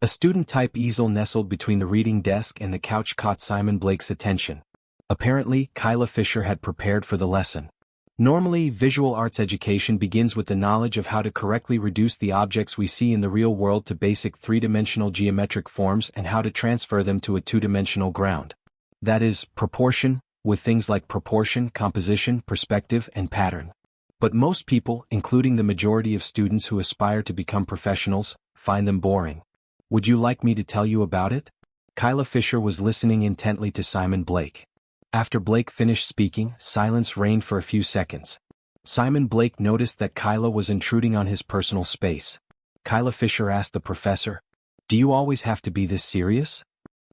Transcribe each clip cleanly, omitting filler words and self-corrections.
A student-type easel nestled between the reading desk and the couch caught Simon Blake's attention. Apparently, Kyla Fisher had prepared for the lesson. Normally, visual arts education begins with the knowledge of how to correctly reduce the objects we see in the real world to basic three-dimensional geometric forms and how to transfer them to a two-dimensional ground. That is, proportion, with things like proportion, composition, perspective, and pattern. But most people, including the majority of students who aspire to become professionals, find them boring. Would you like me to tell you about it? Kyla Fisher was listening intently to Simon Blake. After Blake finished speaking, silence reigned for a few seconds. Simon Blake noticed that Kyla was intruding on his personal space. Kyla Fisher asked the professor, "Do you always have to be this serious?"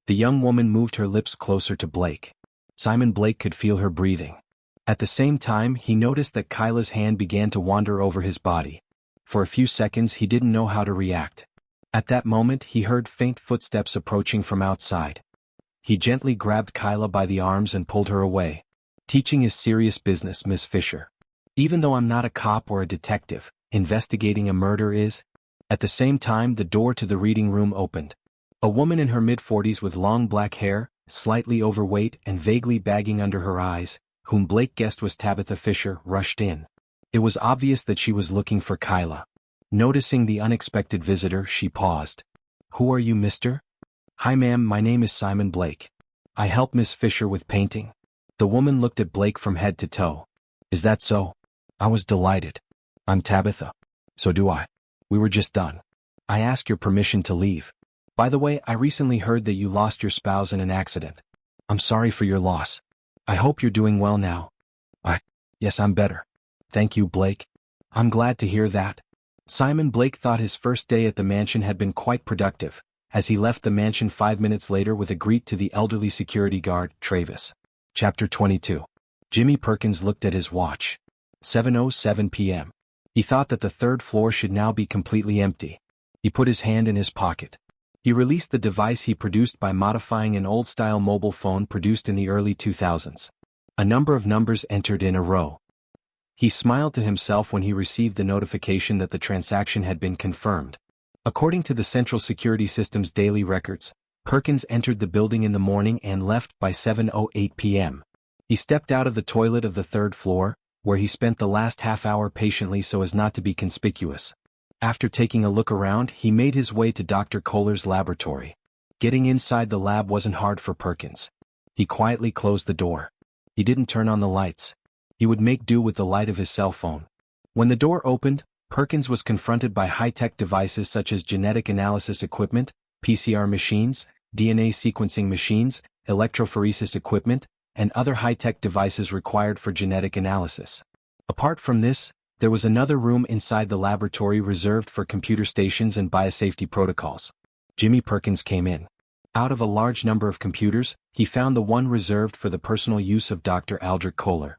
The young woman moved her lips closer to Blake. Simon Blake could feel her breathing. At the same time, he noticed that Kyla's hand began to wander over his body. For a few seconds he didn't know how to react. At that moment he heard faint footsteps approaching from outside. He gently grabbed Kyla by the arms and pulled her away. "Teaching is serious business, Miss Fisher. Even though I'm not a cop or a detective, investigating a murder is." At the same time the door to the reading room opened. A woman in her mid-40s with long black hair, slightly overweight and vaguely bagging under her eyes, whom Blake guessed was Tabitha Fisher, rushed in. It was obvious that she was looking for Kyla. Noticing the unexpected visitor, she paused. "Who are you, mister?" "Hi ma'am, my name is Simon Blake. I help Miss Fisher with painting." The woman looked at Blake from head to toe. "Is that so? I was delighted. I'm Tabitha. So do I. We were just done. I ask your permission to leave. By the way, I recently heard that you lost your spouse in an accident. I'm sorry for your loss. I hope you're doing well now." Yes, I'm better. Thank you, Blake. I'm glad to hear that." Simon Blake thought his first day at the mansion had been quite productive, as he left the mansion 5 minutes later with a greet to the elderly security guard, Travis. Chapter 22. Jimmy Perkins looked at his watch. 7:07 p.m. He thought that the third floor should now be completely empty. He put his hand in his pocket. He released the device he produced by modifying an old-style mobile phone produced in the early 2000s. A number of numbers entered in a row. He smiled to himself when he received the notification that the transaction had been confirmed. According to the Central Security System's daily records, Perkins entered the building in the morning and left by 7:08 p.m. He stepped out of the toilet of the third floor, where he spent the last half hour patiently so as not to be conspicuous. After taking a look around, he made his way to Dr. Kohler's laboratory. Getting inside the lab wasn't hard for Perkins. He quietly closed the door. He didn't turn on the lights. He would make do with the light of his cell phone. When the door opened, Perkins was confronted by high-tech devices such as genetic analysis equipment, PCR machines, DNA sequencing machines, electrophoresis equipment, and other high-tech devices required for genetic analysis. Apart from this, there was another room inside the laboratory reserved for computer stations and biosafety protocols. Jimmy Perkins came in. Out of a large number of computers, he found the one reserved for the personal use of Dr. Aldrich Kohler.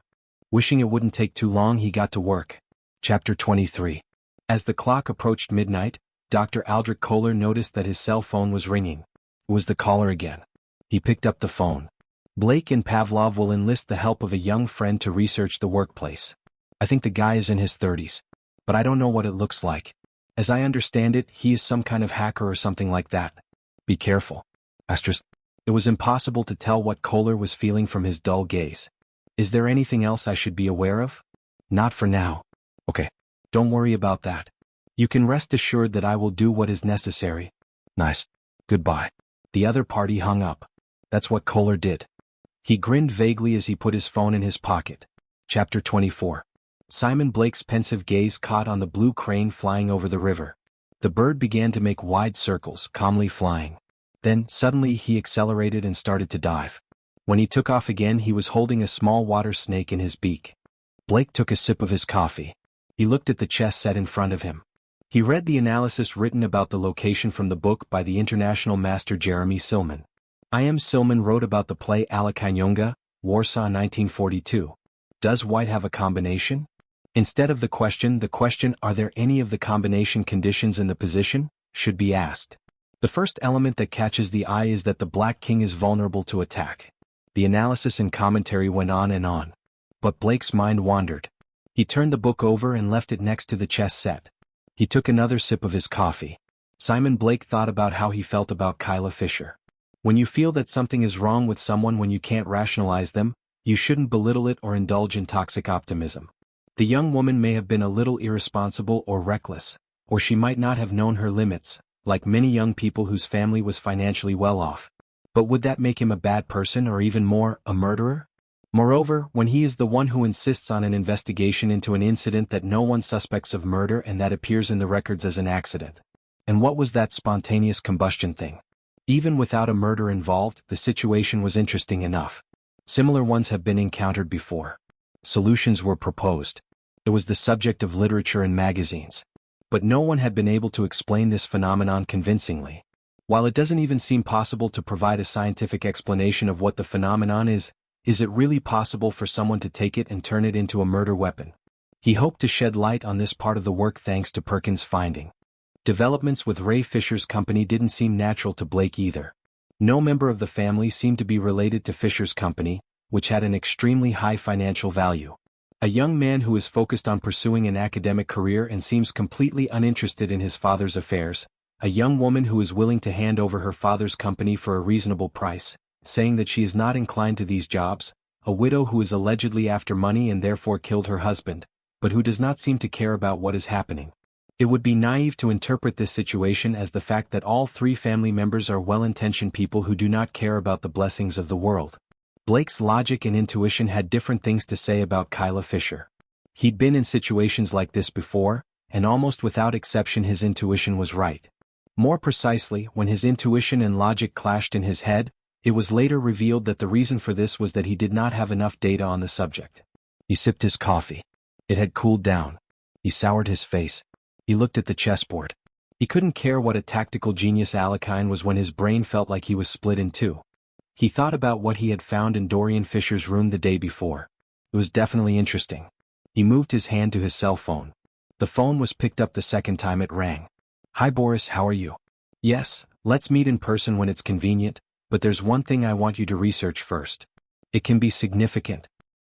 Wishing it wouldn't take too long, he got to work. Chapter 23. As the clock approached midnight, Dr. Aldrich Kohler noticed that his cell phone was ringing. It was the caller again. He picked up the phone. "Blake and Pavlov will enlist the help of a young friend to research the workplace. I think the guy is in his 30s. But I don't know what it looks like. As I understand it, he is some kind of hacker or something like that. Be careful." It was impossible to tell what Kohler was feeling from his dull gaze. "Is there anything else I should be aware of?" "Not for now." "Okay. Don't worry about that. You can rest assured that I will do what is necessary." "Nice. Goodbye." The other party hung up. That's what Kohler did. He grinned vaguely as he put his phone in his pocket. Chapter 24. Simon Blake's pensive gaze caught on the blue crane flying over the river. The bird began to make wide circles, calmly flying. Then, suddenly he accelerated and started to dive. When he took off again, he was holding a small water snake in his beak. Blake took a sip of his coffee. He looked at the chess set in front of him. He read the analysis written about the location from the book by the international master Jeremy Silman. I.M. Silman wrote about the play A la Canyonga, Warsaw 1942. Does white have a combination? Instead of the question, are there any of the combination conditions in the position, should be asked. The first element that catches the eye is that the black king is vulnerable to attack. The analysis and commentary went on and on. But Blake's mind wandered. He turned the book over and left it next to the chess set. He took another sip of his coffee. Simon Blake thought about how he felt about Kyla Fisher. When you feel that something is wrong with someone when you can't rationalize them, you shouldn't belittle it or indulge in toxic optimism. The young woman may have been a little irresponsible or reckless, or she might not have known her limits, like many young people whose family was financially well off. But would that make him a bad person or even more, a murderer? Moreover, when he is the one who insists on an investigation into an incident that no one suspects of murder and that appears in the records as an accident. And what was that spontaneous combustion thing? Even without a murder involved, the situation was interesting enough. Similar ones have been encountered before. Solutions were proposed. It was the subject of literature and magazines. But no one had been able to explain this phenomenon convincingly. While it doesn't even seem possible to provide a scientific explanation of what the phenomenon is it really possible for someone to take it and turn it into a murder weapon? He hoped to shed light on this part of the work thanks to Perkins' finding. Developments with Ray Fisher's company didn't seem natural to Blake either. No member of the family seemed to be related to Fisher's company, which had an extremely high financial value. A young man who is focused on pursuing an academic career and seems completely uninterested in his father's affairs, a young woman who is willing to hand over her father's company for a reasonable price, saying that she is not inclined to these jobs, a widow who is allegedly after money and therefore killed her husband, but who does not seem to care about what is happening. It would be naive to interpret this situation as the fact that all three family members are well-intentioned people who do not care about the blessings of the world. Blake's logic and intuition had different things to say about Kyla Fisher. He'd been in situations like this before, and almost without exception his intuition was right. More precisely, when his intuition and logic clashed in his head, it was later revealed that the reason for this was that he did not have enough data on the subject. He sipped his coffee. It had cooled down. He soured his face. He looked at the chessboard. He couldn't care what a tactical genius Alekhine was when his brain felt like he was split in two. He thought about what he had found in Dorian Fisher's room the day before. It was definitely interesting. He moved his hand to his cell phone. The phone was picked up the second time it rang. "Hi Boris, how are you? Yes, let's meet in person when it's convenient, but there's one thing I want you to research first. It can be significant."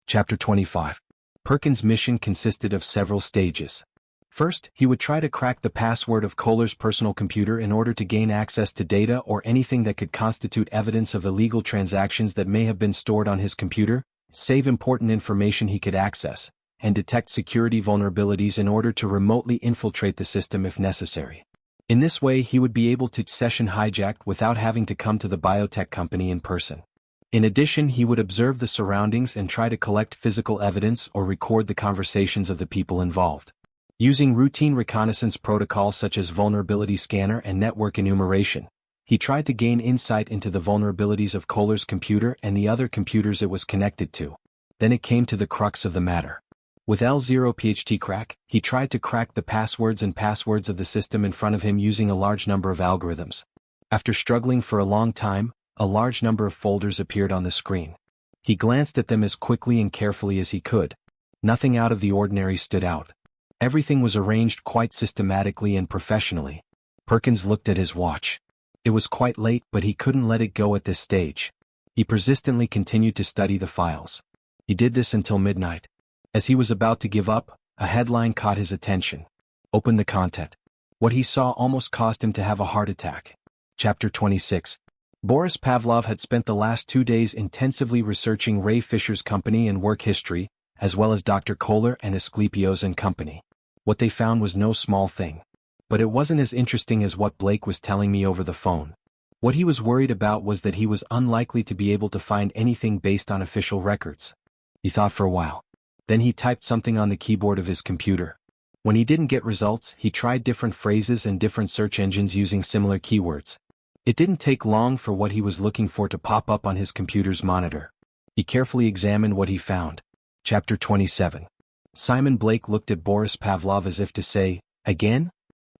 Chapter 25. Perkins' mission consisted of several stages. First, he would try to crack the password of Kohler's personal computer in order to gain access to data or anything that could constitute evidence of illegal transactions that may have been stored on his computer, save important information he could access, and detect security vulnerabilities in order to remotely infiltrate the system if necessary. In this way he would be able to session hijack without having to come to the biotech company in person. In addition, he would observe the surroundings and try to collect physical evidence or record the conversations of the people involved. Using routine reconnaissance protocols such as vulnerability scanner and network enumeration, he tried to gain insight into the vulnerabilities of Kohler's computer and the other computers it was connected to. Then it came to the crux of the matter. With L0PHTCrack, he tried to crack the passwords of the system in front of him using a large number of algorithms. After struggling for a long time, a large number of folders appeared on the screen. He glanced at them as quickly and carefully as he could. Nothing out of the ordinary stood out. Everything was arranged quite systematically and professionally. Perkins looked at his watch. It was quite late, but he couldn't let it go at this stage. He persistently continued to study the files. He did this until midnight. As he was about to give up, a headline caught his attention. Open the content. What he saw almost caused him to have a heart attack. Chapter 26. Boris Pavlov had spent the last 2 days intensively researching Ray Fisher's company and work history, as well as Dr. Kohler and Asclepios and company. What they found was no small thing. But it wasn't as interesting as what Blake was telling me over the phone. What he was worried about was that he was unlikely to be able to find anything based on official records. He thought for a while. Then he typed something on the keyboard of his computer. When he didn't get results, he tried different phrases and different search engines using similar keywords. It didn't take long for what he was looking for to pop up on his computer's monitor. He carefully examined what he found. Chapter 27. Simon Blake looked at Boris Pavlov as if to say, "Again?"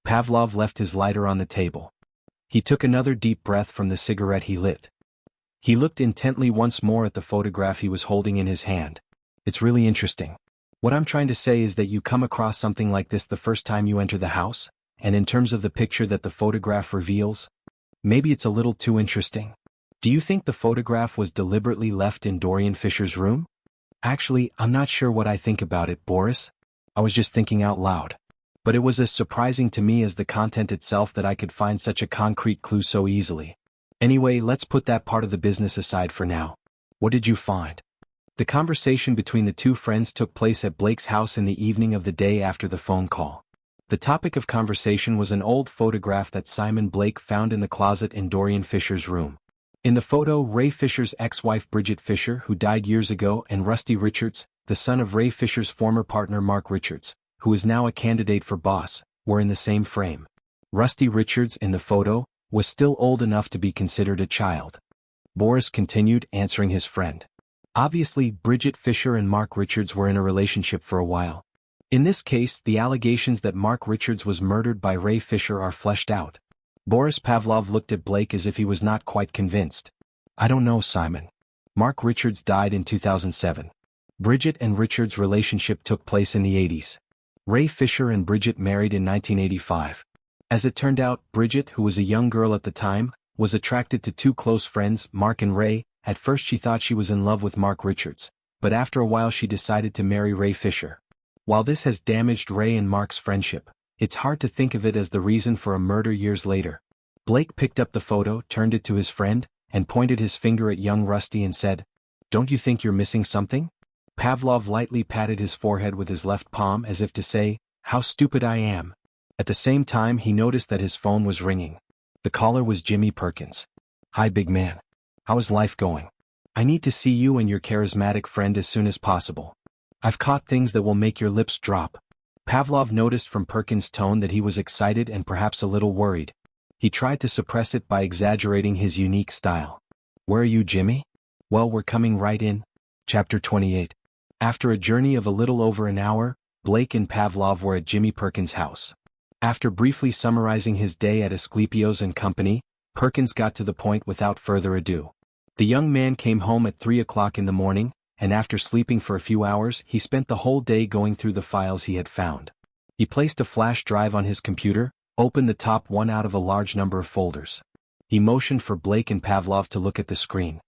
Pavlov left his lighter on the table. He took another deep breath from the cigarette he lit. He looked intently once more at the photograph he was holding in his hand. "It's really interesting. What I'm trying to say is that you come across something like this the first time you enter the house, and in terms of the picture that the photograph reveals, maybe it's a little too interesting. Do you think the photograph was deliberately left in Dorian Fisher's room?" "Actually, I'm not sure what I think about it, Boris. I was just thinking out loud. But it was as surprising to me as the content itself that I could find such a concrete clue so easily. Anyway, let's put that part of the business aside for now. What did you find? The conversation between the two friends took place at Blake's house in the evening of the day after the phone call. The topic of conversation was an old photograph that Simon Blake found in the closet in Dorian Fisher's room. In the photo, Ray Fisher's ex-wife Bridget Fisher, who died years ago, and Rusty Richards, the son of Ray Fisher's former partner Mark Richards, who is now a candidate for boss, were in the same frame. Rusty Richards, in the photo, was still old enough to be considered a child. Boris continued, answering his friend. Obviously, Bridget Fisher and Mark Richards were in a relationship for a while. In this case, the allegations that Mark Richards was murdered by Ray Fisher are fleshed out. Boris Pavlov looked at Blake as if he was not quite convinced. I don't know, Simon. Mark Richards died in 2007. Bridget and Richards' relationship took place in the 80s. Ray Fisher and Bridget married in 1985. As it turned out, Bridget, who was a young girl at the time, was attracted to two close friends, Mark and Ray. At first she thought she was in love with Mark Richards, but after a while she decided to marry Ray Fisher. While this has damaged Ray and Mark's friendship, it's hard to think of it as the reason for a murder years later. Blake picked up the photo, turned it to his friend, and pointed his finger at young Rusty and said, "Don't you think you're missing something?" Pavlov lightly patted his forehead with his left palm as if to say, "How stupid I am." At the same time he noticed that his phone was ringing. The caller was Jimmy Perkins. "Hi big man. How is life going? I need to see you and your charismatic friend as soon as possible. I've caught things that will make your lips drop." Pavlov noticed from Perkins' tone that he was excited and perhaps a little worried. He tried to suppress it by exaggerating his unique style. "Where are you, Jimmy?" "Well, we're coming right in." Chapter 28. After a journey of a little over an hour, Blake and Pavlov were at Jimmy Perkins' house. After briefly summarizing his day at Asclepios and Company, Perkins got to the point without further ado. The young man came home at 3 o'clock in the morning, and after sleeping for a few hours, he spent the whole day going through the files he had found. He placed a flash drive on his computer, opened the top one out of a large number of folders. He motioned for Blake and Pavlov to look at the screen.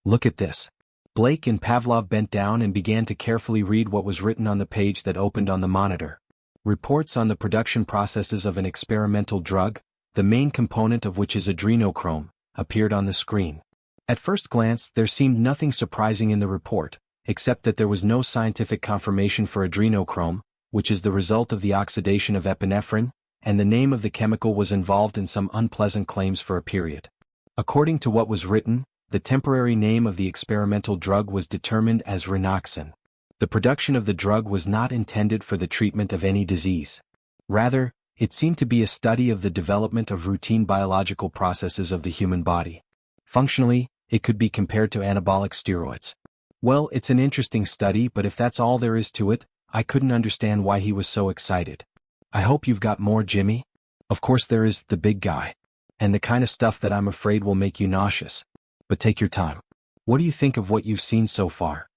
"Look at this." Blake and Pavlov bent down and began to carefully read what was written on the page that opened on the monitor. Reports on the production processes of an experimental drug, the main component of which is adrenochrome, appeared on the screen. At first glance, there seemed nothing surprising in the report, except that there was no scientific confirmation for adrenochrome, which is the result of the oxidation of epinephrine, and the name of the chemical was involved in some unpleasant claims for a period. According to what was written, the temporary name of the experimental drug was determined as Renoxin. The production of the drug was not intended for the treatment of any disease. Rather, it seemed to be a study of the development of routine biological processes of the human body. Functionally, it could be compared to anabolic steroids. Well, it's an interesting study, but if that's all there is to it, I couldn't understand why he was so excited. "I hope you've got more, Jimmy." "Of course there is, the big guy. And the kind of stuff that I'm afraid will make you nauseous. But take your time. What do you think of what you've seen so far?"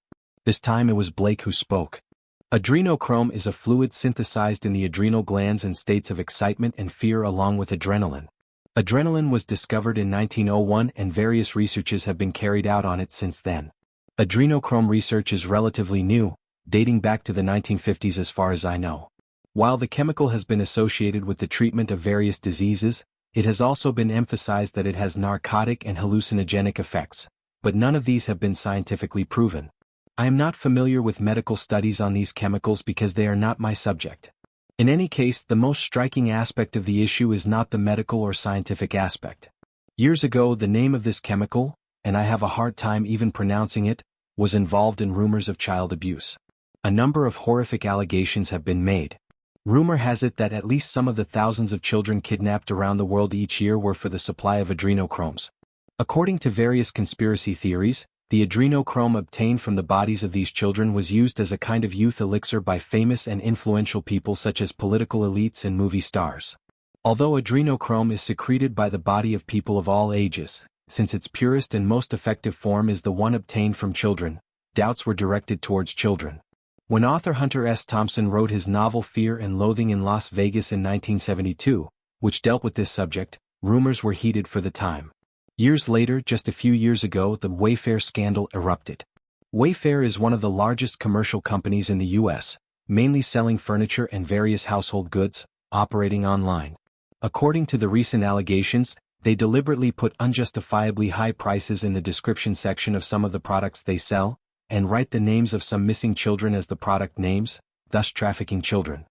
This time it was Blake who spoke. Adrenochrome is a fluid synthesized in the adrenal glands in states of excitement and fear along with adrenaline. Adrenaline was discovered in 1901 and various researches have been carried out on it since then. Adrenochrome research is relatively new, dating back to the 1950s as far as I know. While the chemical has been associated with the treatment of various diseases, it has also been emphasized that it has narcotic and hallucinogenic effects, but none of these have been scientifically proven. I am not familiar with medical studies on these chemicals because they are not my subject. In any case, the most striking aspect of the issue is not the medical or scientific aspect. Years ago, the name of this chemical, and I have a hard time even pronouncing it, was involved in rumors of child abuse. A number of horrific allegations have been made. Rumor has it that at least some of the thousands of children kidnapped around the world each year were for the supply of adrenochromes. According to various conspiracy theories, the adrenochrome obtained from the bodies of these children was used as a kind of youth elixir by famous and influential people such as political elites and movie stars. Although adrenochrome is secreted by the body of people of all ages, since its purest and most effective form is the one obtained from children, doubts were directed towards children. When author Hunter S. Thompson wrote his novel Fear and Loathing in Las Vegas in 1972, which dealt with this subject, rumors were heated for the time. Years later, just a few years ago, the Wayfair scandal erupted. Wayfair is one of the largest commercial companies in the U.S., mainly selling furniture and various household goods, operating online. According to the recent allegations, they deliberately put unjustifiably high prices in the description section of some of the products they sell, and write the names of some missing children as the product names, thus trafficking children.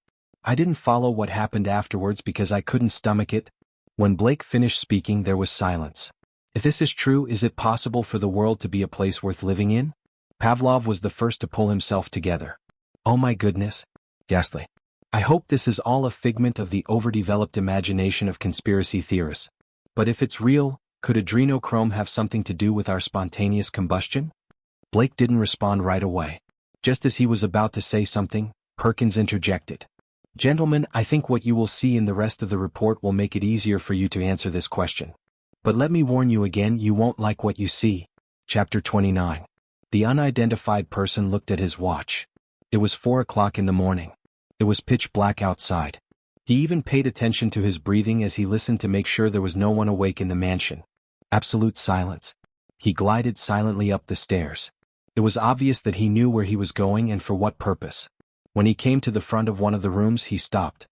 I didn't follow what happened afterwards because I couldn't stomach it. When Blake finished speaking, there was silence. If this is true, is it possible for the world to be a place worth living in? Pavlov was the first to pull himself together. Oh my goodness. Ghastly. I hope this is all a figment of the overdeveloped imagination of conspiracy theorists. But if it's real, could adrenochrome have something to do with our spontaneous combustion? Blake didn't respond right away. Just as he was about to say something, Perkins interjected. Gentlemen, I think what you will see in the rest of the report will make it easier for you to answer this question. But let me warn you again, you won't like what you see. Chapter 29. The unidentified person looked at his watch. It was 4 o'clock in the morning. It was pitch black outside. He even paid attention to his breathing as he listened to make sure there was no one awake in the mansion. Absolute silence. He glided silently up the stairs. It was obvious that he knew where he was going and for what purpose. When he came to the front of one of the rooms, he stopped.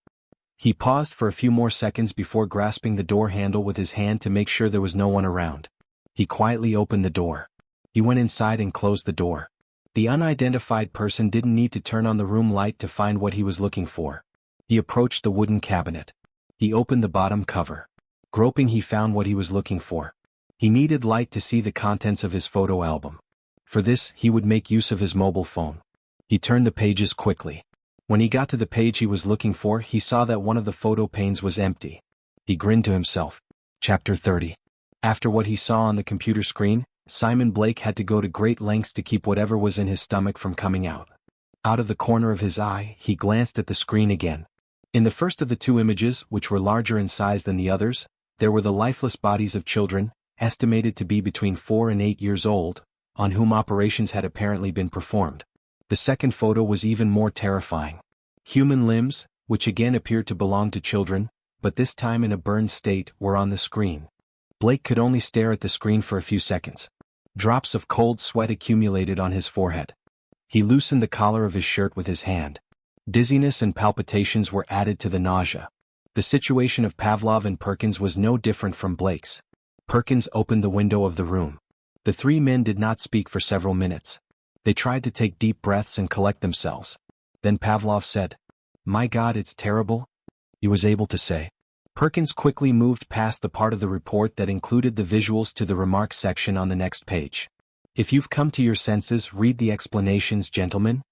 He paused for a few more seconds before grasping the door handle with his hand to make sure there was no one around. He quietly opened the door. He went inside and closed the door. The unidentified person didn't need to turn on the room light to find what he was looking for. He approached the wooden cabinet. He opened the bottom cover. Groping, he found what he was looking for. He needed light to see the contents of his photo album. For this, he would make use of his mobile phone. He turned the pages quickly. When he got to the page he was looking for, he saw that one of the photo panes was empty. He grinned to himself. Chapter 30. After what he saw on the computer screen, Simon Blake had to go to great lengths to keep whatever was in his stomach from coming out. Out of the corner of his eye, he glanced at the screen again. In the first of the two images, which were larger in size than the others, there were the lifeless bodies of children, estimated to be between 4 and 8 years old, on whom operations had apparently been performed. The second photo was even more terrifying. Human limbs, which again appeared to belong to children, but this time in a burned state, were on the screen. Blake could only stare at the screen for a few seconds. Drops of cold sweat accumulated on his forehead. He loosened the collar of his shirt with his hand. Dizziness and palpitations were added to the nausea. The situation of Pavlov and Perkins was no different from Blake's. Perkins opened the window of the room. The three men did not speak for several minutes. They tried to take deep breaths and collect themselves. Then Pavlov said, "My God, it's terrible," he was able to say. Perkins quickly moved past the part of the report that included the visuals to the remarks section on the next page. "If you've come to your senses, read the explanations, gentlemen."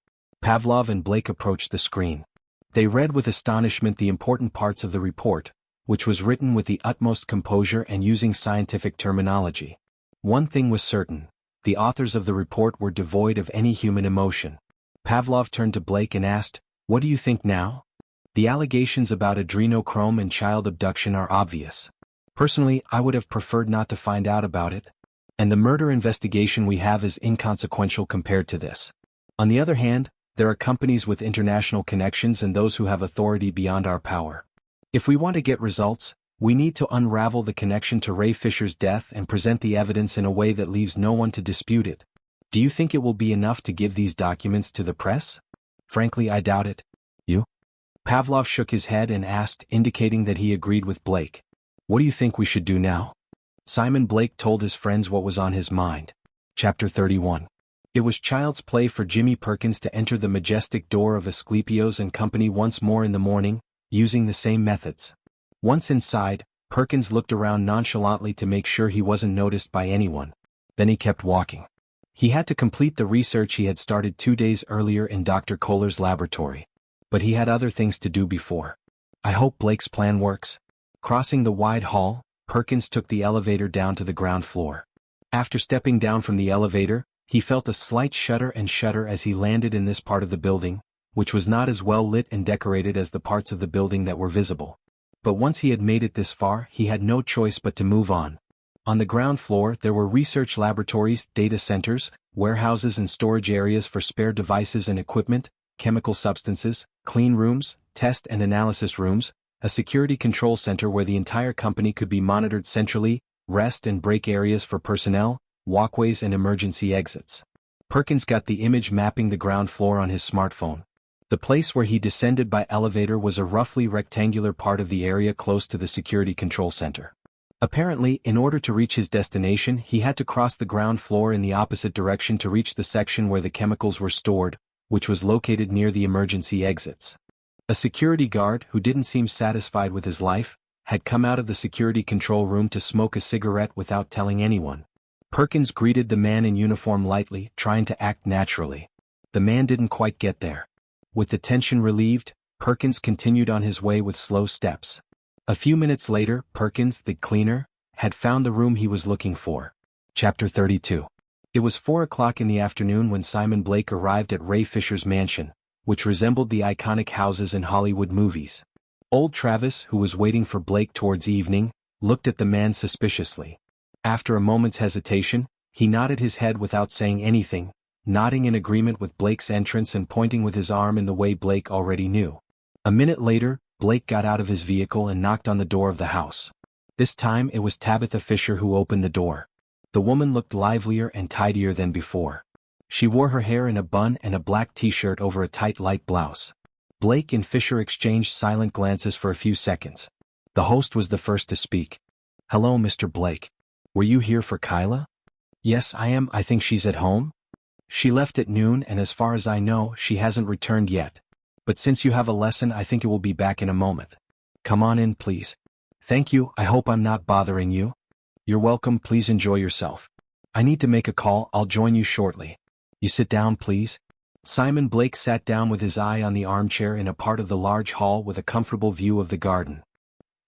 Pavlov and Blake approached the screen. They read with astonishment the important parts of the report, which was written with the utmost composure and using scientific terminology. One thing was certain: the authors of the report were devoid of any human emotion. Pavlov turned to Blake and asked, "What do you think now? The allegations about adrenochrome and child abduction are obvious. Personally, I would have preferred not to find out about it. And the murder investigation we have is inconsequential compared to this. On the other hand, there are companies with international connections and those who have authority beyond our power. If we want to get results, we need to unravel the connection to Ray Fisher's death and present the evidence in a way that leaves no one to dispute it. Do you think it will be enough to give these documents to the press? Frankly, I doubt it. You?" Pavlov shook his head and asked, indicating that he agreed with Blake, "What do you think we should do now?" Simon Blake told his friends what was on his mind. Chapter 31. It was child's play for Jimmy Perkins to enter the majestic door of Asclepios and Company once more in the morning, using the same methods. Once inside, Perkins looked around nonchalantly to make sure he wasn't noticed by anyone. Then he kept walking. He had to complete the research he had started 2 days earlier in Dr. Kohler's laboratory. But he had other things to do before. "I hope Blake's plan works." Crossing the wide hall, Perkins took the elevator down to the ground floor. After stepping down from the elevator, he felt a slight shudder as he landed in this part of the building, which was not as well lit and decorated as the parts of the building that were visible. But once he had made it this far, he had no choice but to move on. On the ground floor there were research laboratories, data centers, warehouses and storage areas for spare devices and equipment, chemical substances, clean rooms, test and analysis rooms, a security control center where the entire company could be monitored centrally, rest and break areas for personnel, walkways and emergency exits. Perkins got the image mapping the ground floor on his smartphone. The place where he descended by elevator was a roughly rectangular part of the area close to the security control center. Apparently, in order to reach his destination, he had to cross the ground floor in the opposite direction to reach the section where the chemicals were stored, which was located near the emergency exits. A security guard, who didn't seem satisfied with his life, had come out of the security control room to smoke a cigarette without telling anyone. Perkins greeted the man in uniform lightly, trying to act naturally. The man didn't quite get there. With the tension relieved, Perkins continued on his way with slow steps. A few minutes later, Perkins, the cleaner, had found the room he was looking for. Chapter 32. It was 4 o'clock in the afternoon when Simon Blake arrived at Ray Fisher's mansion, which resembled the iconic houses in Hollywood movies. Old Travis, who was waiting for Blake towards evening, looked at the man suspiciously. After a moment's hesitation, he nodded his head without saying anything, nodding in agreement with Blake's entrance and pointing with his arm in the way Blake already knew. A minute later, Blake got out of his vehicle and knocked on the door of the house. This time it was Tabitha Fisher who opened the door. The woman looked livelier and tidier than before. She wore her hair in a bun and a black t-shirt over a tight light blouse. Blake and Fisher exchanged silent glances for a few seconds. The host was the first to speak. "Hello, Mr. Blake. Were you here for Kyla?" "Yes, I am. I think she's at home." "She left at noon and as far as I know, she hasn't returned yet. But since you have a lesson, I think it will be back in a moment. Come on in, please." "Thank you. I hope I'm not bothering you." "You're welcome. Please enjoy yourself. I need to make a call. I'll join you shortly." "You sit down, please." Simon Blake sat down with his eye on the armchair in a part of the large hall with a comfortable view of the garden.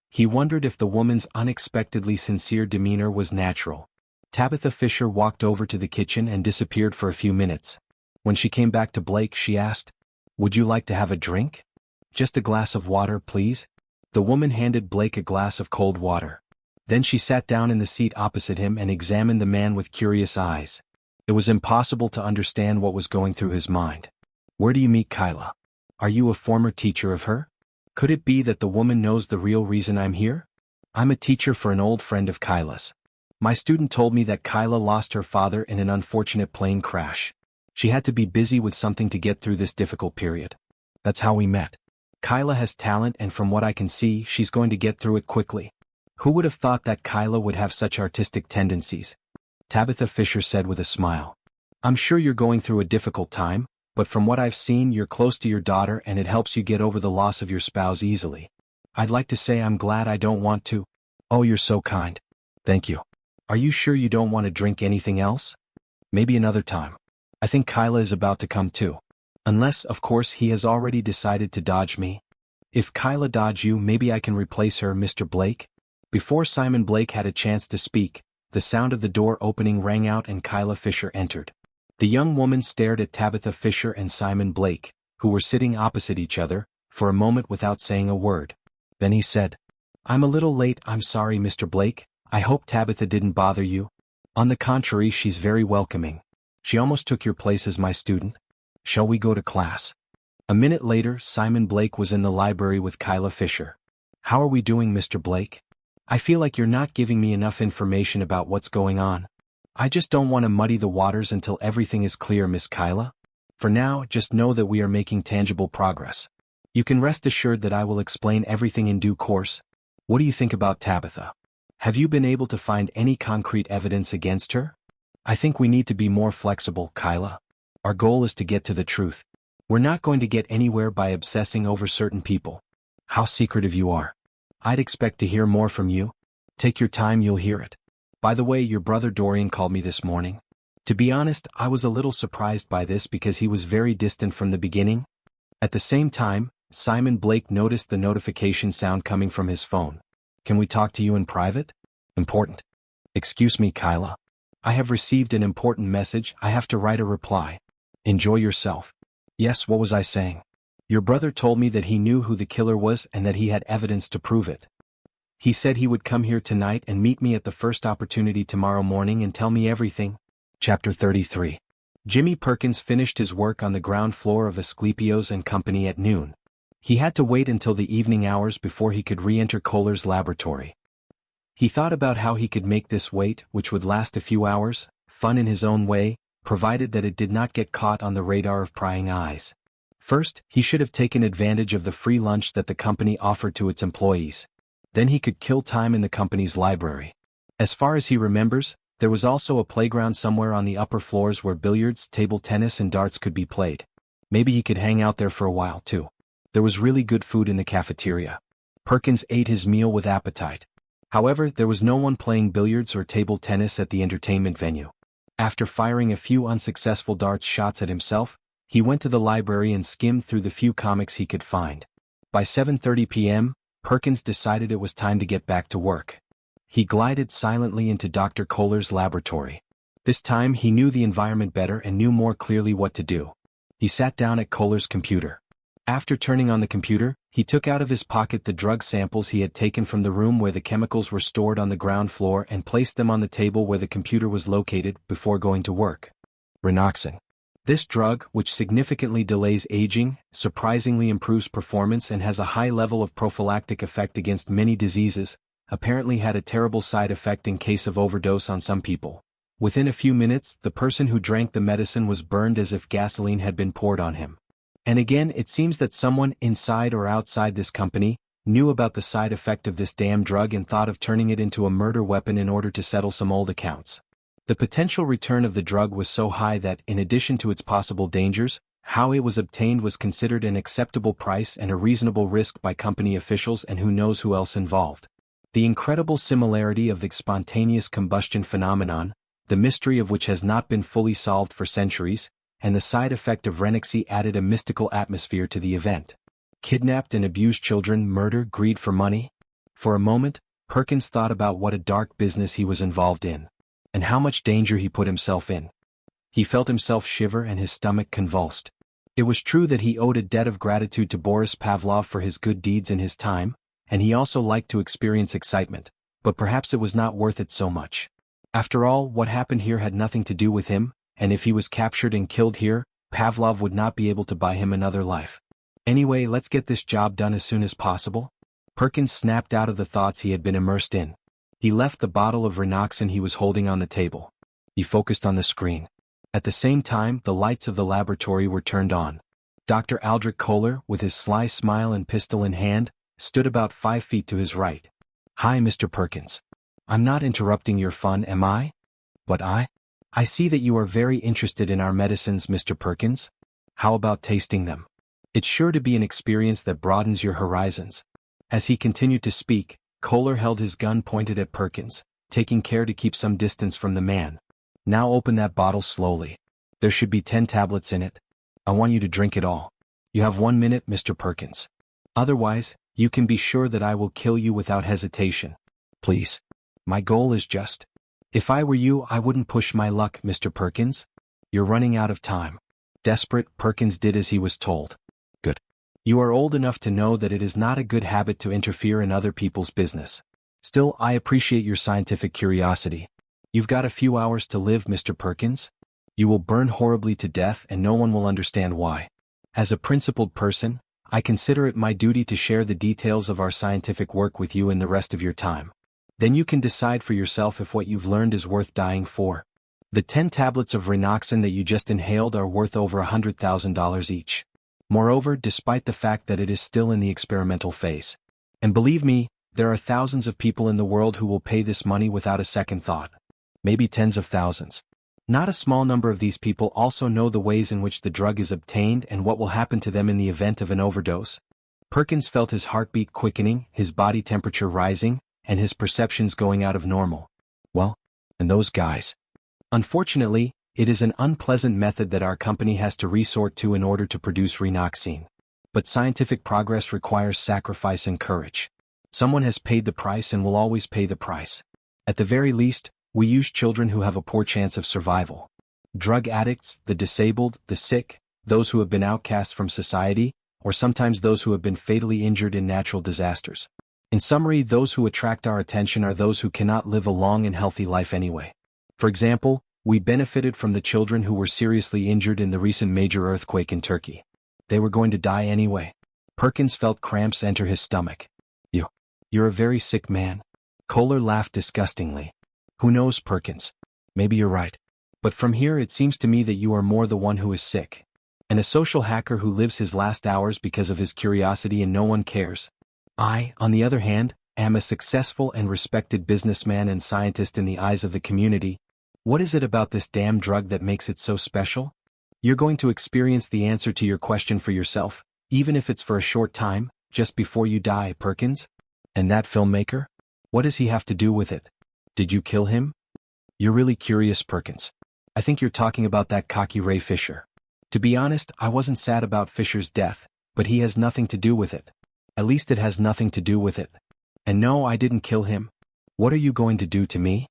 He wondered if the woman's unexpectedly sincere demeanor was natural. Tabitha Fisher walked over to the kitchen and disappeared for a few minutes. When she came back to Blake, she asked, "Would you like to have a drink?" "Just a glass of water, please." The woman handed Blake a glass of cold water. Then she sat down in the seat opposite him and examined the man with curious eyes. It was impossible to understand what was going through his mind. "Where do you meet Kyla? Are you a former teacher of her? Could it be that the woman knows the real reason I'm here?" "I'm a teacher for an old friend of Kyla's. My student told me that Kyla lost her father in an unfortunate plane crash. She had to be busy with something to get through this difficult period. That's how we met. Kyla has talent and from what I can see, she's going to get through it quickly." "Who would have thought that Kyla would have such artistic tendencies?" Tabitha Fisher said with a smile. "I'm sure you're going through a difficult time, but from what I've seen, you're close to your daughter and it helps you get over the loss of your spouse easily. I'd like to say I'm glad I don't want to." "Oh, you're so kind. Thank you. Are you sure you don't want to drink anything else?" "Maybe another time. I think Kyla is about to come too. Unless, of course, he has already decided to dodge me." "If Kyla dodge you, maybe I can replace her, Mr. Blake." Before Simon Blake had a chance to speak, the sound of the door opening rang out and Kyla Fisher entered. The young woman stared at Tabitha Fisher and Simon Blake, who were sitting opposite each other, for a moment without saying a word. Then he said, "I'm a little late. I'm sorry, Mr. Blake. I hope Tabitha didn't bother you." "On the contrary, she's very welcoming. She almost took your place as my student. Shall we go to class?" A minute later, Simon Blake was in the library with Kyla Fisher. "How are we doing, Mr. Blake? I feel like you're not giving me enough information about what's going on. I just don't want to muddy the waters until everything is clear, Miss Kyla. For now, just know that we are making tangible progress. You can rest assured that I will explain everything in due course. What do you think about Tabitha? Have you been able to find any concrete evidence against her?" "I think we need to be more flexible, Kyla. Our goal is to get to the truth. We're not going to get anywhere by obsessing over certain people." "How secretive you are. I'd expect to hear more from you. Take your time, you'll hear it. By the way, your brother Dorian called me this morning. To be honest, I was a little surprised by this because he was very distant from the beginning." At the same time, Simon Blake noticed the notification sound coming from his phone. "Can we talk to you in private? Important." "Excuse me, Kyla. I have received an important message. I have to write a reply." "Enjoy yourself." "Yes, what was I saying? Your brother told me that he knew who the killer was and that he had evidence to prove it. He said he would come here tonight and meet me at the first opportunity tomorrow morning and tell me everything." Chapter 33. Jimmy Perkins finished his work on the ground floor of Asclepios and Company at noon. He had to wait until the evening hours before he could re-enter Kohler's laboratory. He thought about how he could make this wait, which would last a few hours, fun in his own way, provided that it did not get caught on the radar of prying eyes. First, he should have taken advantage of the free lunch that the company offered to its employees. Then he could kill time in the company's library. As far as he remembers, there was also a playground somewhere on the upper floors where billiards, table tennis and darts could be played. Maybe he could hang out there for a while too. There was really good food in the cafeteria. Perkins ate his meal with appetite. However, there was no one playing billiards or table tennis at the entertainment venue. After firing a few unsuccessful darts shots at himself, he went to the library and skimmed through the few comics he could find. By 7:30 p.m., Perkins decided it was time to get back to work. He glided silently into Dr. Kohler's laboratory. This time he knew the environment better and knew more clearly what to do. He sat down at Kohler's computer. After turning on the computer, he took out of his pocket the drug samples he had taken from the room where the chemicals were stored on the ground floor and placed them on the table where the computer was located before going to work. Renoxin. This drug, which significantly delays aging, surprisingly improves performance and has a high level of prophylactic effect against many diseases, apparently had a terrible side effect in case of overdose on some people. Within a few minutes, the person who drank the medicine was burned as if gasoline had been poured on him. And again, it seems that someone, inside or outside this company, knew about the side effect of this damn drug and thought of turning it into a murder weapon in order to settle some old accounts. The potential return of the drug was so high that, in addition to its possible dangers, how it was obtained was considered an acceptable price and a reasonable risk by company officials and who knows who else involved. The incredible similarity of the spontaneous combustion phenomenon, the mystery of which has not been fully solved for centuries, and the side effect of Renoxy added a mystical atmosphere to the event. Kidnapped and abused children, murder, greed for money? For a moment, Perkins thought about what a dark business he was involved in, and how much danger he put himself in. He felt himself shiver and his stomach convulsed. It was true that he owed a debt of gratitude to Boris Pavlov for his good deeds in his time, and he also liked to experience excitement, but perhaps it was not worth it so much. After all, what happened here had nothing to do with him, and if he was captured and killed here, Pavlov would not be able to buy him another life. Anyway, let's get this job done as soon as possible. Perkins snapped out of the thoughts he had been immersed in. He left the bottle of Renoxin he was holding on the table. He focused on the screen. At the same time, the lights of the laboratory were turned on. Dr. Aldrich Kohler, with his sly smile and pistol in hand, stood about 5 feet to his right. "Hi, Mr. Perkins. I'm not interrupting your fun, am I?" "But I see that you are very interested in our medicines, Mr. Perkins. How about tasting them? It's sure to be an experience that broadens your horizons." As he continued to speak, Kohler held his gun pointed at Perkins, taking care to keep some distance from the man. "Now open that bottle slowly. There should be 10 tablets in it. I want you to drink it all. You have 1 minute, Mr. Perkins. Otherwise, you can be sure that I will kill you without hesitation. Please. My goal is just. If I were you, I wouldn't push my luck, Mr. Perkins. You're running out of time." Desperate, Perkins did as he was told. "Good. You are old enough to know that it is not a good habit to interfere in other people's business. Still, I appreciate your scientific curiosity. You've got a few hours to live, Mr. Perkins. You will burn horribly to death and no one will understand why. As a principled person, I consider it my duty to share the details of our scientific work with you in the rest of your time. Then you can decide for yourself if what you've learned is worth dying for. The 10 tablets of Renoxin that you just inhaled are worth over $100,000 each. Moreover, despite the fact that it is still in the experimental phase. And believe me, there are thousands of people in the world who will pay this money without a second thought. Maybe tens of thousands. Not a small number of these people also know the ways in which the drug is obtained and what will happen to them in the event of an overdose." Perkins felt his heartbeat quickening, his body temperature rising, and his perceptions going out of normal. "Well, and those guys. Unfortunately, it is an unpleasant method that our company has to resort to in order to produce Renoxin. But scientific progress requires sacrifice and courage. Someone has paid the price and will always pay the price. At the very least, we use children who have a poor chance of survival. Drug addicts, the disabled, the sick, those who have been outcast from society, or sometimes those who have been fatally injured in natural disasters. In summary, those who attract our attention are those who cannot live a long and healthy life anyway. For example, we benefited from the children who were seriously injured in the recent major earthquake in Turkey. They were going to die anyway." Perkins felt cramps enter his stomach. You're a very sick man." Kohler laughed disgustingly. "Who knows, Perkins? Maybe you're right. But from here it seems to me that you are more the one who is sick. And a social hacker who lives his last hours because of his curiosity and no one cares. I, on the other hand, am a successful and respected businessman and scientist in the eyes of the community. What is it about this damn drug that makes it so special? You're going to experience the answer to your question for yourself, even if it's for a short time, just before you die, Perkins. And that filmmaker? What does he have to do with it? Did you kill him? You're really curious, Perkins. I think you're talking about that cocky Ray Fisher. To be honest, I wasn't sad about Fisher's death, but he has nothing to do with it. At least it has nothing to do with it. And no, I didn't kill him. What are you going to do to me?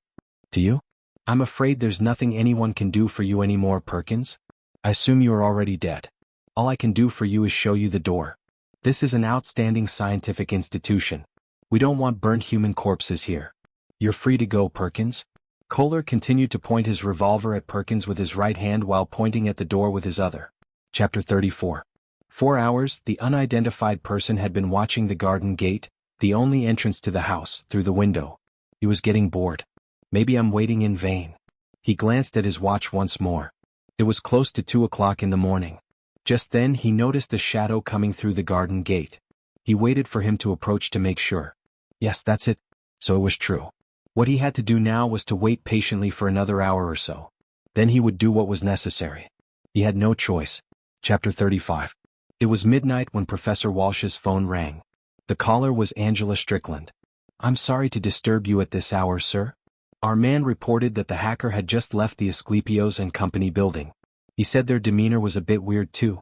To you? I'm afraid there's nothing anyone can do for you anymore, Perkins. I assume you are already dead. All I can do for you is show you the door. This is an outstanding scientific institution. We don't want burnt human corpses here. You're free to go, Perkins. Kohler continued to point his revolver at Perkins with his right hand while pointing at the door with his other. Chapter 34. 4 hours, the unidentified person had been watching the garden gate, the only entrance to the house, through the window. He was getting bored. Maybe I'm waiting in vain. He glanced at his watch once more. It was close to 2 o'clock in the morning. Just then he noticed a shadow coming through the garden gate. He waited for him to approach to make sure. Yes, that's it. So it was true. What he had to do now was to wait patiently for another hour or so. Then he would do what was necessary. He had no choice. Chapter 35. It was midnight when Professor Walsh's phone rang. The caller was Angela Strickland. I'm sorry to disturb you at this hour, sir. Our man reported that the hacker had just left the Asclepios and Company building. He said their demeanor was a bit weird too.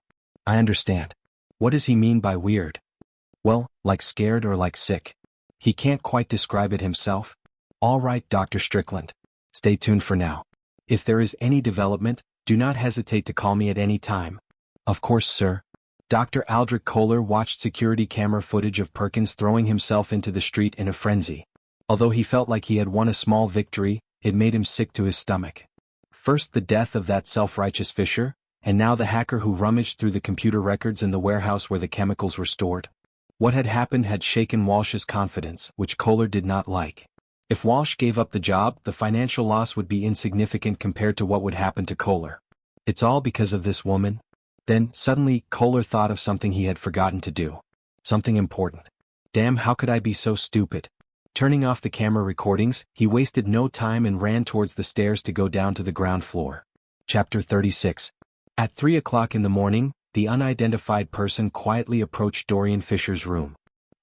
I understand. What does he mean by weird? Well, like scared or like sick. He can't quite describe it himself. All right, Dr. Strickland. Stay tuned for now. If there is any development, do not hesitate to call me at any time. Of course, sir. Dr. Aldrich Kohler watched security camera footage of Perkins throwing himself into the street in a frenzy. Although he felt like he had won a small victory, it made him sick to his stomach. First the death of that self-righteous Fisher, and now the hacker who rummaged through the computer records in the warehouse where the chemicals were stored. What had happened had shaken Walsh's confidence, which Kohler did not like. If Walsh gave up the job, the financial loss would be insignificant compared to what would happen to Kohler. It's all because of this woman. Then, suddenly, Kohler thought of something he had forgotten to do. Something important. Damn, how could I be so stupid? Turning off the camera recordings, he wasted no time and ran towards the stairs to go down to the ground floor. Chapter 36. At 3 o'clock in the morning, the unidentified person quietly approached Dorian Fisher's room.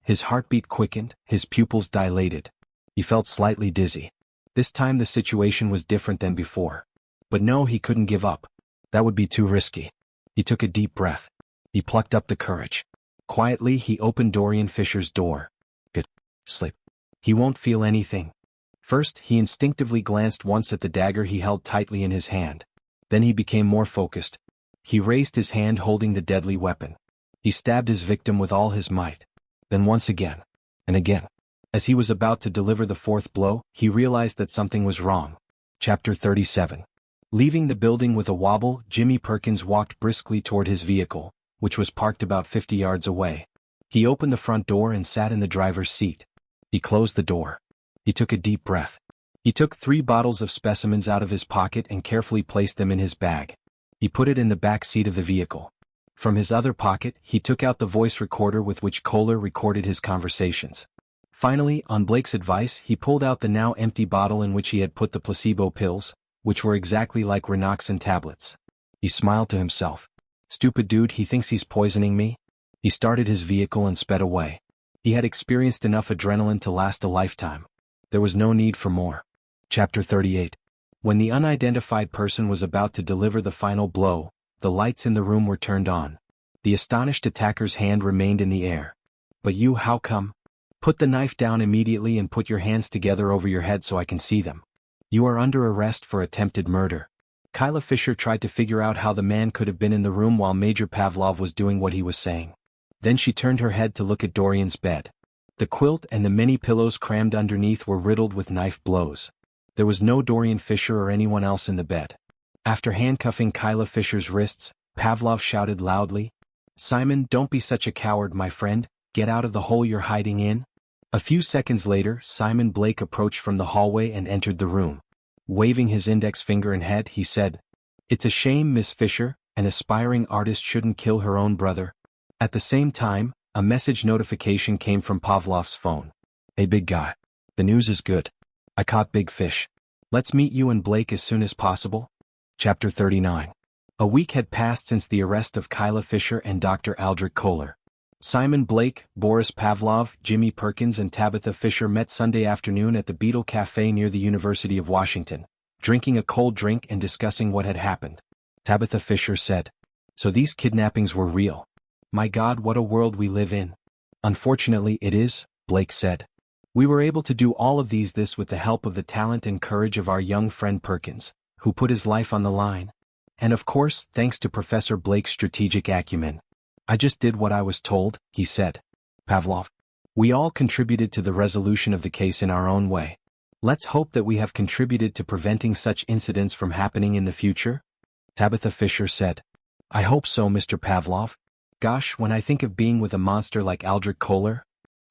His heartbeat quickened, his pupils dilated. He felt slightly dizzy. This time the situation was different than before. But no, he couldn't give up. That would be too risky. He took a deep breath. He plucked up the courage. Quietly he opened Dorian Fisher's door. Good. Sleep. He won't feel anything. First, he instinctively glanced once at the dagger he held tightly in his hand. Then he became more focused. He raised his hand holding the deadly weapon. He stabbed his victim with all his might. Then once again. And again. As he was about to deliver the fourth blow, he realized that something was wrong. Chapter 37. Leaving the building with a wobble, Jimmy Perkins walked briskly toward his vehicle, which was parked about 50 yards away. He opened the front door and sat in the driver's seat. He closed the door. He took a deep breath. He took 3 bottles of specimens out of his pocket and carefully placed them in his bag. He put it in the back seat of the vehicle. From his other pocket, he took out the voice recorder with which Kohler recorded his conversations. Finally, on Blake's advice, he pulled out the now empty bottle in which he had put the placebo pills, which were exactly like Renoxin tablets. He smiled to himself. Stupid dude, he thinks he's poisoning me? He started his vehicle and sped away. He had experienced enough adrenaline to last a lifetime. There was no need for more. Chapter 38. When the unidentified person was about to deliver the final blow, the lights in the room were turned on. The astonished attacker's hand remained in the air. But you, how come? Put the knife down immediately and put your hands together over your head so I can see them. You are under arrest for attempted murder. Kyla Fisher tried to figure out how the man could have been in the room while Major Pavlov was doing what he was saying. Then she turned her head to look at Dorian's bed. The quilt and the many pillows crammed underneath were riddled with knife blows. There was no Dorian Fisher or anyone else in the bed. After handcuffing Kyla Fisher's wrists, Pavlov shouted loudly, "Simon, don't be such a coward, my friend. Get out of the hole you're hiding in." A few seconds later, Simon Blake approached from the hallway and entered the room. Waving his index finger and head, he said, "It's a shame, Miss Fisher, An aspiring artist shouldn't kill her own brother. At the same time, a message notification came from Pavlov's phone. Hey big guy. The news is good. I caught big fish. Let's meet you and Blake as soon as possible. Chapter 39. A week had passed since the arrest of Kyla Fisher and Dr. Aldrich Kohler. Simon Blake, Boris Pavlov, Jimmy Perkins and Tabitha Fisher met Sunday afternoon at the Beetle Cafe near the University of Washington, drinking a cold drink and discussing what had happened. Tabitha Fisher said, "So these kidnappings were real. My God, what a world we live in." "Unfortunately it is," Blake said. "We were able to do all of this with the help of the talent and courage of our young friend Perkins, who put his life on the line. And of course, thanks to Professor Blake's strategic acumen. I just did what I was told," he said. Pavlov. "We all contributed to the resolution of the case in our own way. Let's hope that we have contributed to preventing such incidents from happening in the future?" Tabitha Fisher said. "I hope so, Mr. Pavlov. Gosh, when I think of being with a monster like Aldrich Kohler."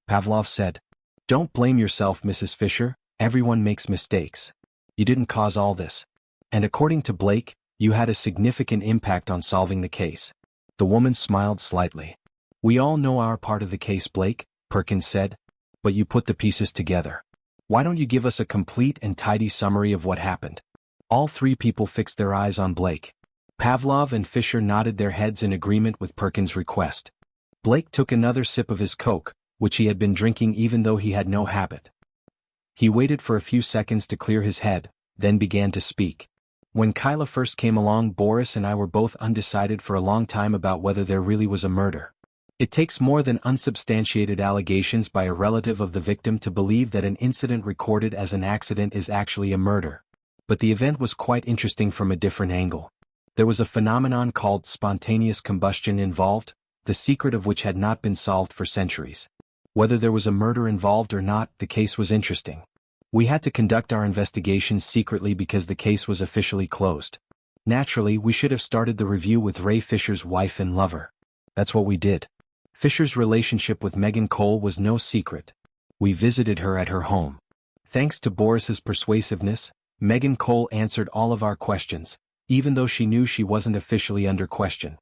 Pavlov said. "Don't blame yourself, Mrs. Fisher, everyone makes mistakes. You didn't cause all this. And according to Blake, you had a significant impact on solving the case." The woman smiled slightly. "We all know our part of the case, Blake," Perkins said. "But you put the pieces together. Why don't you give us a complete and tidy summary of what happened?" All three people fixed their eyes on Blake. Pavlov and Fisher nodded their heads in agreement with Perkins' request. Blake took another sip of his Coke, which he had been drinking even though he had no habit. He waited for a few seconds to clear his head, then began to speak. "When Kyla first came along, Boris and I were both undecided for a long time about whether there really was a murder. It takes more than unsubstantiated allegations by a relative of the victim to believe that an incident recorded as an accident is actually a murder. But the event was quite interesting from a different angle. There was a phenomenon called spontaneous combustion involved, the secret of which had not been solved for centuries. Whether there was a murder involved or not, the case was interesting. We had to conduct our investigations secretly because the case was officially closed. Naturally, we should have started the review with Ray Fisher's wife and lover. That's what we did. Fisher's relationship with Megan Cole was no secret. We visited her at her home. Thanks to Boris's persuasiveness, Megan Cole answered all of our questions, even though she knew she wasn't officially under question.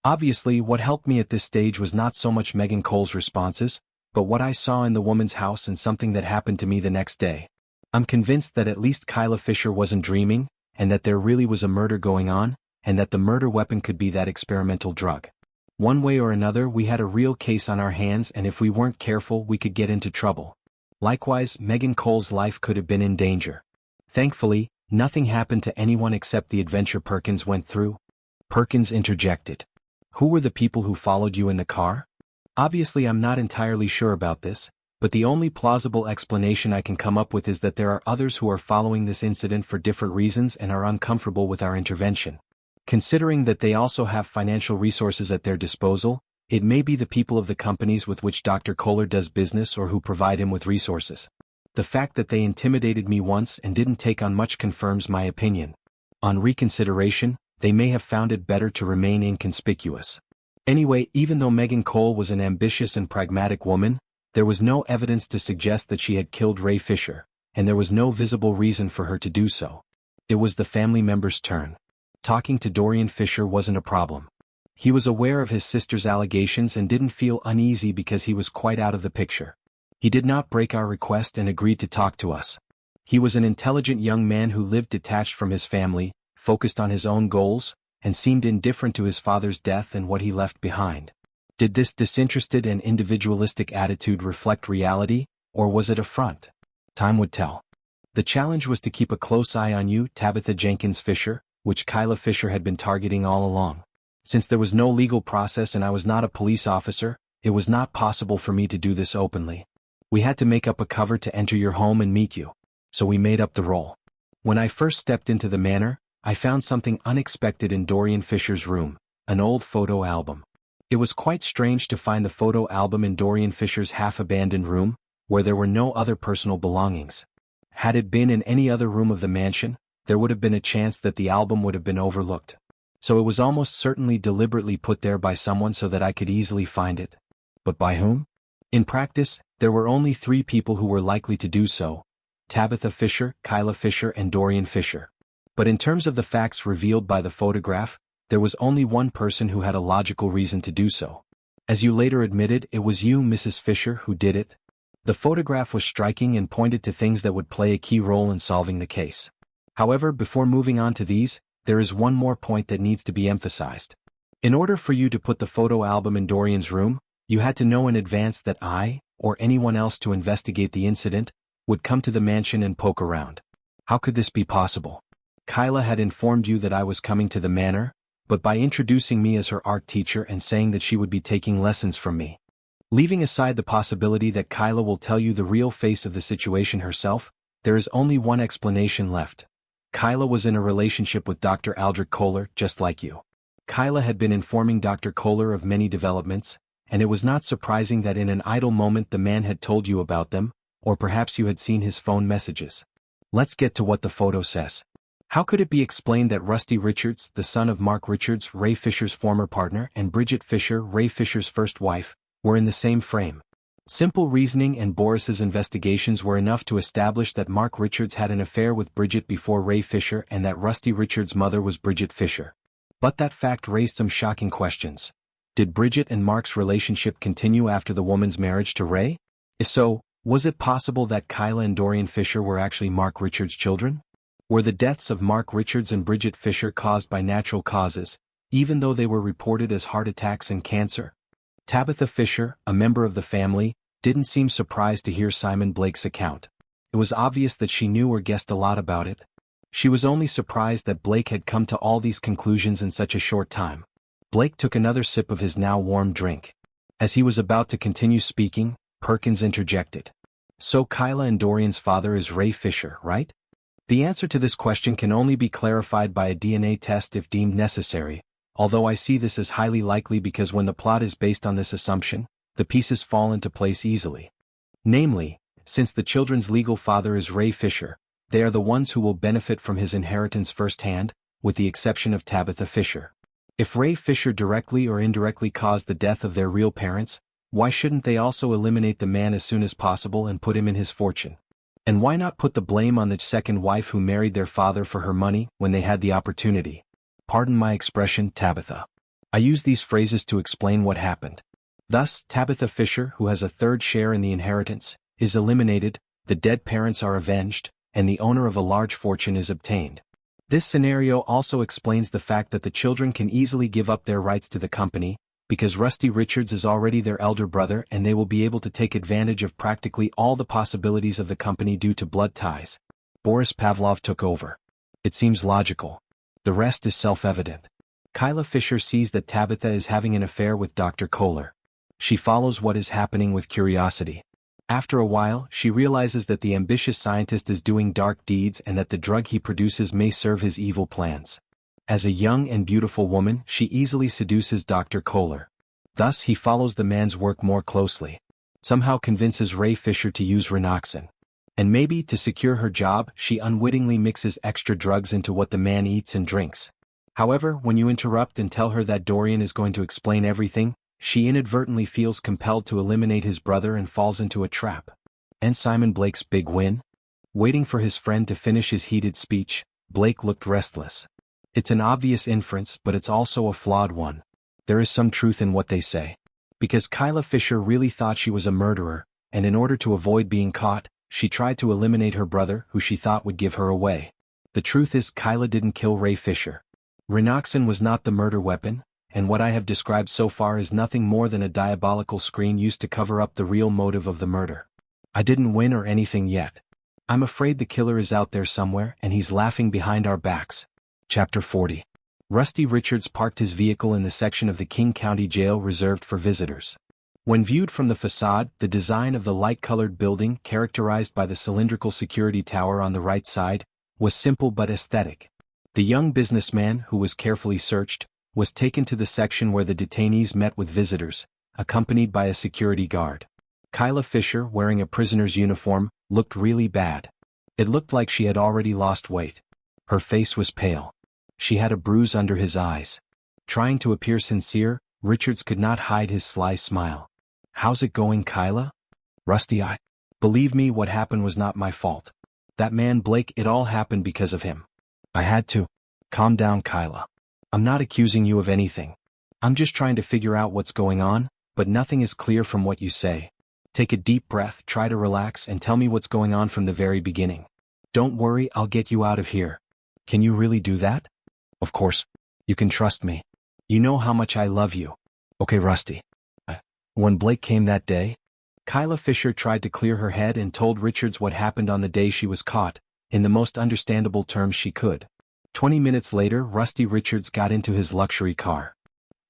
Obviously, what helped me at this stage was not so much Megan Cole's responses, but what I saw in the woman's house and something that happened to me the next day. I'm convinced that at least Kyla Fisher wasn't dreaming, and that there really was a murder going on, and that the murder weapon could be that experimental drug. One way or another, we had a real case on our hands, and if we weren't careful, we could get into trouble. Likewise, Megan Cole's life could have been in danger. Thankfully, nothing happened to anyone except the adventure Perkins went through." Perkins interjected. "Who were the people who followed you in the car?" "Obviously, I'm not entirely sure about this, but the only plausible explanation I can come up with is that there are others who are following this incident for different reasons and are uncomfortable with our intervention. Considering that they also have financial resources at their disposal, it may be the people of the companies with which Dr. Kohler does business or who provide him with resources. The fact that they intimidated me once and didn't take on much confirms my opinion. On reconsideration, they may have found it better to remain inconspicuous. Anyway, even though Megan Cole was an ambitious and pragmatic woman, there was no evidence to suggest that she had killed Ray Fisher, and there was no visible reason for her to do so. It was the family member's turn. Talking to Dorian Fisher wasn't a problem. He was aware of his sister's allegations and didn't feel uneasy because he was quite out of the picture. He did not break our request and agreed to talk to us. He was an intelligent young man who lived detached from his family, focused on his own goals, and seemed indifferent to his father's death and what he left behind. Did this disinterested and individualistic attitude reflect reality, or was it a front? Time would tell. The challenge was to keep a close eye on you, Tabitha Jenkins Fisher, which Kyla Fisher had been targeting all along. Since there was no legal process and I was not a police officer, it was not possible for me to do this openly. We had to make up a cover to enter your home and meet you. So we made up the role. When I first stepped into the manor, I found something unexpected in Dorian Fisher's room, an old photo album. It was quite strange to find the photo album in Dorian Fisher's half-abandoned room, where there were no other personal belongings. Had it been in any other room of the mansion, there would have been a chance that the album would have been overlooked. So it was almost certainly deliberately put there by someone so that I could easily find it. But by whom? In practice, there were only 3 people who were likely to do so: Tabitha Fisher, Kyla Fisher and Dorian Fisher. But in terms of the facts revealed by the photograph, there was only one person who had a logical reason to do so. As you later admitted, it was you, Mrs. Fisher, who did it. The photograph was striking and pointed to things that would play a key role in solving the case. However, before moving on to these, there is one more point that needs to be emphasized. In order for you to put the photo album in Dorian's room, you had to know in advance that I, or anyone else to investigate the incident, would come to the mansion and poke around. How could this be possible? Kyla had informed you that I was coming to the manor, but by introducing me as her art teacher and saying that she would be taking lessons from me. Leaving aside the possibility that Kyla will tell you the real face of the situation herself, there is only one explanation left. Kyla was in a relationship with Dr. Aldrich Kohler, just like you. Kyla had been informing Dr. Kohler of many developments, and it was not surprising that in an idle moment the man had told you about them, or perhaps you had seen his phone messages. Let's get to what the photo says. How could it be explained that Rusty Richards, the son of Mark Richards, Ray Fisher's former partner, and Bridget Fisher, Ray Fisher's first wife, were in the same frame? Simple reasoning and Boris's investigations were enough to establish that Mark Richards had an affair with Bridget before Ray Fisher and that Rusty Richards' mother was Bridget Fisher. But that fact raised some shocking questions. Did Bridget and Mark's relationship continue after the woman's marriage to Ray? If so, was it possible that Kyla and Dorian Fisher were actually Mark Richards' children? Were the deaths of Mark Richards and Bridget Fisher caused by natural causes, even though they were reported as heart attacks and cancer? Tabitha Fisher, a member of the family, didn't seem surprised to hear Simon Blake's account. It was obvious that she knew or guessed a lot about it. She was only surprised that Blake had come to all these conclusions in such a short time. Blake took another sip of his now warm drink. As he was about to continue speaking, Perkins interjected. So Kyla and Dorian's father is Ray Fisher, right? The answer to this question can only be clarified by a DNA test if deemed necessary, although I see this as highly likely because when the plot is based on this assumption, the pieces fall into place easily. Namely, since the children's legal father is Ray Fisher, they are the ones who will benefit from his inheritance firsthand, with the exception of Tabitha Fisher. If Ray Fisher directly or indirectly caused the death of their real parents, why shouldn't they also eliminate the man as soon as possible and put him in his fortune? And why not put the blame on the second wife who married their father for her money when they had the opportunity? Pardon my expression, Tabitha. I use these phrases to explain what happened. Thus, Tabitha Fisher, who has a third share in the inheritance, is eliminated, the dead parents are avenged, and the owner of a large fortune is obtained. This scenario also explains the fact that the children can easily give up their rights to the company, because Rusty Richards is already their elder brother and they will be able to take advantage of practically all the possibilities of the company due to blood ties. Boris Pavlov took over. It seems logical. The rest is self-evident. Kyla Fisher sees that Tabitha is having an affair with Dr. Kohler. She follows what is happening with curiosity. After a while, she realizes that the ambitious scientist is doing dark deeds and that the drug he produces may serve his evil plans. As a young and beautiful woman, she easily seduces Dr. Kohler. Thus, he follows the man's work more closely. Somehow convinces Ray Fisher to use Renoxin. And maybe, to secure her job, she unwittingly mixes extra drugs into what the man eats and drinks. However, when you interrupt and tell her that Dorian is going to explain everything, she inadvertently feels compelled to eliminate his brother and falls into a trap. And Simon Blake's big win? Waiting for his friend to finish his heated speech, Blake looked restless. It's an obvious inference, but it's also a flawed one. There is some truth in what they say. Because Kyla Fisher really thought she was a murderer, and in order to avoid being caught, she tried to eliminate her brother who she thought would give her away. The truth is Kyla didn't kill Ray Fisher. Renoxin was not the murder weapon, and what I have described so far is nothing more than a diabolical screen used to cover up the real motive of the murder. I didn't win or anything yet. I'm afraid the killer is out there somewhere and he's laughing behind our backs. Chapter 40. Rusty Richards parked his vehicle in the section of the King County Jail reserved for visitors. When viewed from the facade, the design of the light-colored building, characterized by the cylindrical security tower on the right side, was simple but aesthetic. The young businessman, who was carefully searched, was taken to the section where the detainees met with visitors, accompanied by a security guard. Kyla Fisher, wearing a prisoner's uniform, looked really bad. It looked like she had already lost weight. Her face was pale. She had a bruise under his eyes. Trying to appear sincere, Richards could not hide his sly smile. "How's it going, Kyla?" "Rusty, believe me, what happened was not my fault. That man Blake, it all happened because of him. I had to." "Calm down, Kyla. I'm not accusing you of anything. I'm just trying to figure out what's going on, but nothing is clear from what you say. Take a deep breath, try to relax, and tell me what's going on from the very beginning. Don't worry, I'll get you out of here. Can you really do that? Of course. You can trust me. You know how much I love you. Okay, Rusty. When Blake came that day, Kyla Fisher tried to clear her head and told Richards what happened on the day she was caught, in the most understandable terms she could. 20 minutes later, Rusty Richards got into his luxury car.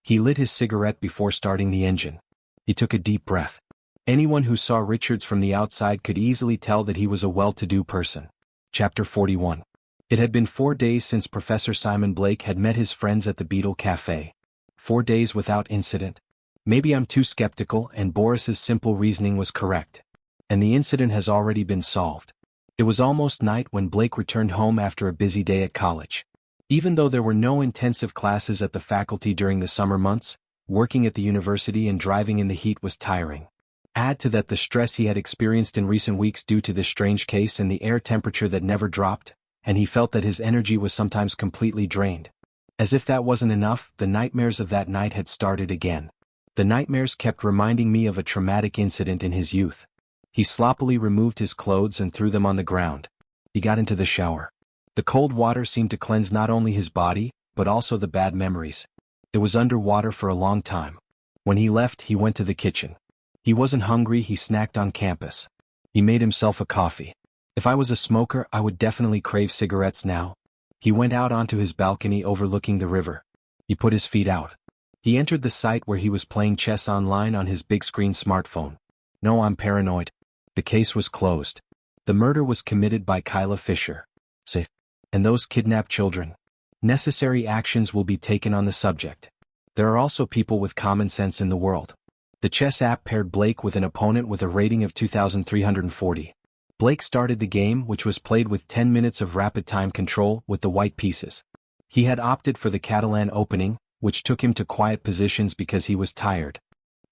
He lit his cigarette before starting the engine. He took a deep breath. Anyone who saw Richards from the outside could easily tell that he was a well-to-do person. Chapter 41. It had been 4 days since Professor Simon Blake had met his friends at the Beetle Cafe. 4 days without incident. Maybe I'm too skeptical and Boris's simple reasoning was correct. And the incident has already been solved. It was almost night when Blake returned home after a busy day at college. Even though there were no intensive classes at the faculty during the summer months, working at the university and driving in the heat was tiring. Add to that the stress he had experienced in recent weeks due to this strange case and the air temperature that never dropped, and he felt that his energy was sometimes completely drained. As if that wasn't enough, the nightmares of that night had started again. The nightmares kept reminding me of a traumatic incident in his youth. He sloppily removed his clothes and threw them on the ground. He got into the shower. The cold water seemed to cleanse not only his body, but also the bad memories. It was underwater for a long time. When he left, he went to the kitchen. He wasn't hungry, he snacked on campus. He made himself a coffee. If I was a smoker, I would definitely crave cigarettes now. He went out onto his balcony overlooking the river. He put his feet out. He entered the site where he was playing chess online on his big-screen smartphone. No, I'm paranoid. The case was closed. The murder was committed by Kyla Fisher. Safe. And those kidnapped children. Necessary actions will be taken on the subject. There are also people with common sense in the world. The chess app paired Blake with an opponent with a rating of 2,340. Blake started the game, which was played with 10 minutes of rapid time control with the white pieces. He had opted for the Catalan opening, which took him to quiet positions because he was tired.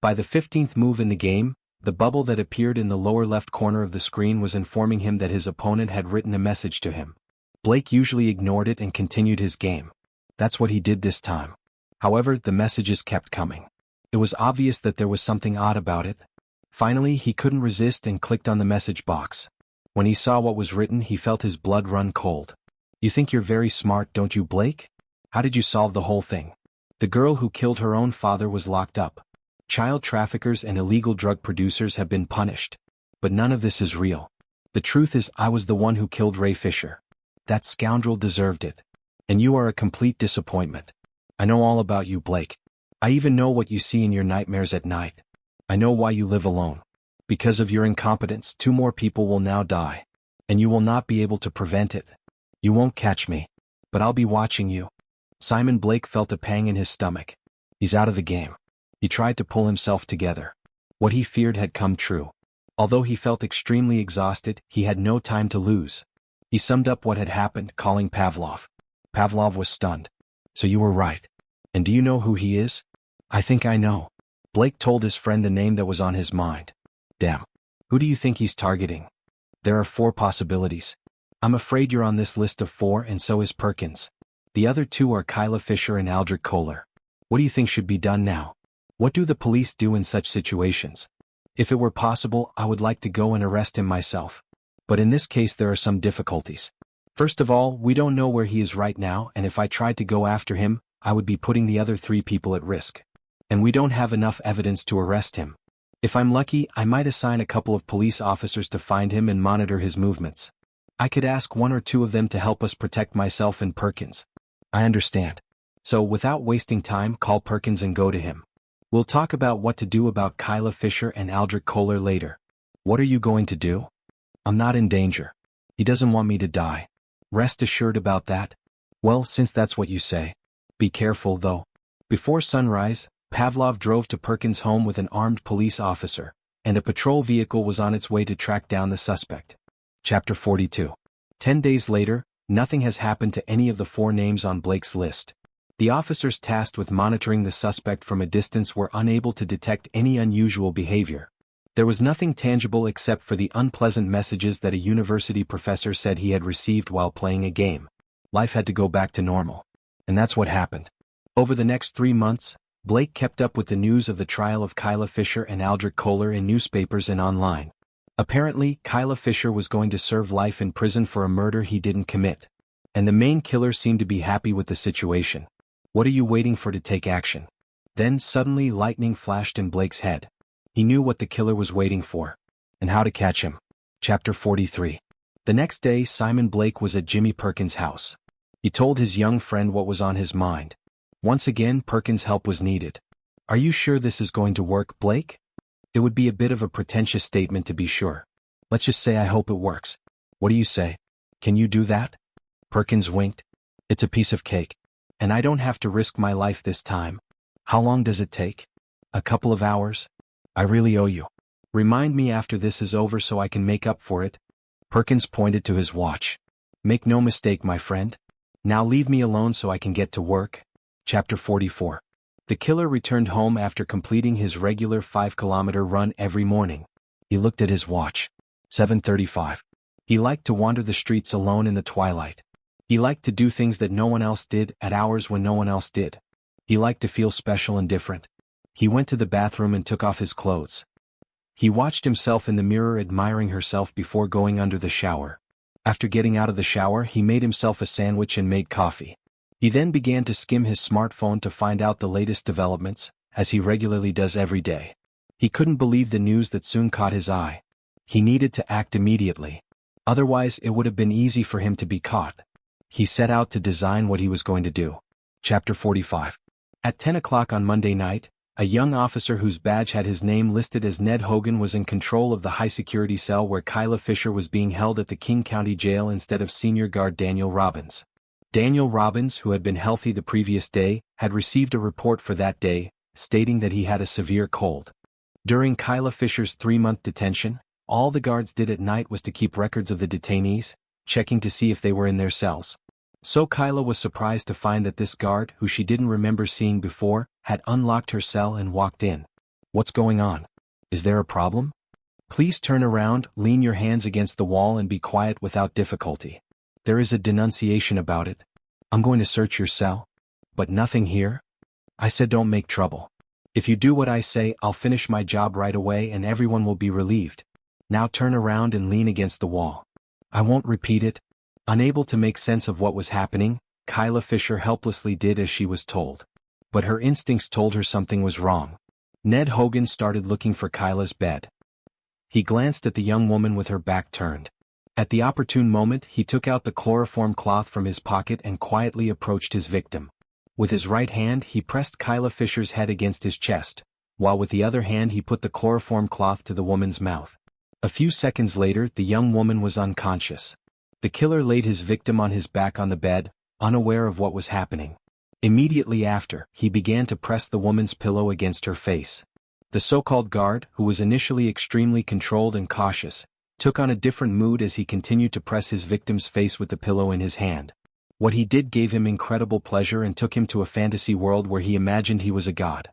By the 15th move in the game, the bubble that appeared in the lower left corner of the screen was informing him that his opponent had written a message to him. Blake usually ignored it and continued his game. That's what he did this time. However, the messages kept coming. It was obvious that there was something odd about it. Finally, he couldn't resist and clicked on the message box. When he saw what was written, he felt his blood run cold. You think you're very smart, don't you, Blake? How did you solve the whole thing? The girl who killed her own father was locked up. Child traffickers and illegal drug producers have been punished. But none of this is real. The truth is, I was the one who killed Ray Fisher. That scoundrel deserved it. And you are a complete disappointment. I know all about you, Blake. I even know what you see in your nightmares at night. I know why you live alone. Because of your incompetence, 2 more people will now die. And you will not be able to prevent it. You won't catch me. But I'll be watching you. Simon Blake felt a pang in his stomach. He's out of the game. He tried to pull himself together. What he feared had come true. Although he felt extremely exhausted, he had no time to lose. He summed up what had happened, calling Pavlov. Pavlov was stunned. So you were right. And do you know who he is? I think I know. Blake told his friend the name that was on his mind. Damn. Who do you think he's targeting? There are 4 possibilities. I'm afraid you're on this list of 4 and so is Perkins. The other 2 are Kyla Fisher and Aldrich Kohler. What do you think should be done now? What do the police do in such situations? If it were possible, I would like to go and arrest him myself. But in this case there are some difficulties. First of all, we don't know where he is right now, and if I tried to go after him, I would be putting the other 3 people at risk. And we don't have enough evidence to arrest him. If I'm lucky, I might assign a couple of police officers to find him and monitor his movements. I could ask 1 or 2 of them to help us protect myself and Perkins. I understand. So without wasting time, call Perkins and go to him. We'll talk about what to do about Kyla Fisher and Aldrich Kohler later. What are you going to do? I'm not in danger. He doesn't want me to die. Rest assured about that. Well, since that's what you say. Be careful, though. Before sunrise, Pavlov drove to Perkins' home with an armed police officer, and a patrol vehicle was on its way to track down the suspect. Chapter 42. 10 days later, nothing has happened to any of the 4 names on Blake's list. The officers tasked with monitoring the suspect from a distance were unable to detect any unusual behavior. There was nothing tangible except for the unpleasant messages that a university professor said he had received while playing a game. Life had to go back to normal. And that's what happened. Over the next 3 months, Blake kept up with the news of the trial of Kyla Fisher and Aldrich Kohler in newspapers and online. Apparently, Kyla Fisher was going to serve life in prison for a murder he didn't commit. And the main killer seemed to be happy with the situation. What are you waiting for to take action? Then suddenly lightning flashed in Blake's head. He knew what the killer was waiting for. And how to catch him. Chapter 43. The next day Simon Blake was at Jimmy Perkins' house. He told his young friend what was on his mind. Once again Perkins' help was needed. Are you sure this is going to work, Blake? It would be a bit of a pretentious statement to be sure. Let's just say I hope it works. What do you say? Can you do that? Perkins winked. It's a piece of cake. And I don't have to risk my life this time. How long does it take? A couple of hours? I really owe you. Remind me after this is over so I can make up for it. Perkins pointed to his watch. Make no mistake, my friend. Now leave me alone so I can get to work. Chapter 44. The killer returned home after completing his regular 5-kilometer run every morning. He looked at his watch. 7:35. He liked to wander the streets alone in the twilight. He liked to do things that no one else did at hours when no one else did. He liked to feel special and different. He went to the bathroom and took off his clothes. He watched himself in the mirror admiring herself before going under the shower. After getting out of the shower he made himself a sandwich and made coffee. He then began to skim his smartphone to find out the latest developments, as he regularly does every day. He couldn't believe the news that soon caught his eye. He needed to act immediately. Otherwise it would have been easy for him to be caught. He set out to design what he was going to do. Chapter 45. At 10 o'clock on Monday night, a young officer whose badge had his name listed as Ned Hogan was in control of the high-security cell where Kyla Fisher was being held at the King County Jail instead of senior guard Daniel Robbins. Daniel Robbins, who had been healthy the previous day, had received a report for that day, stating that he had a severe cold. During Kyla Fisher's 3-month detention, all the guards did at night was to keep records of the detainees, checking to see if they were in their cells. So Kyla was surprised to find that this guard, who she didn't remember seeing before, had unlocked her cell and walked in. What's going on? Is there a problem? Please turn around, lean your hands against the wall and be quiet without difficulty. There is a denunciation about it. I'm going to search your cell. But nothing here? I said don't make trouble. If you do what I say, I'll finish my job right away and everyone will be relieved. Now turn around and lean against the wall. I won't repeat it. Unable to make sense of what was happening, Kyla Fisher helplessly did as she was told. But her instincts told her something was wrong. Ned Hogan started looking for Kyla's bed. He glanced at the young woman with her back turned. At the opportune moment he took out the chloroform cloth from his pocket and quietly approached his victim. With his right hand he pressed Kyla Fisher's head against his chest, while with the other hand he put the chloroform cloth to the woman's mouth. A few seconds later the young woman was unconscious. The killer laid his victim on his back on the bed, unaware of what was happening. Immediately after, he began to press the woman's pillow against her face. The so-called guard, who was initially extremely controlled and cautious, took on a different mood as he continued to press his victim's face with the pillow in his hand. What he did gave him incredible pleasure and took him to a fantasy world where he imagined he was a god.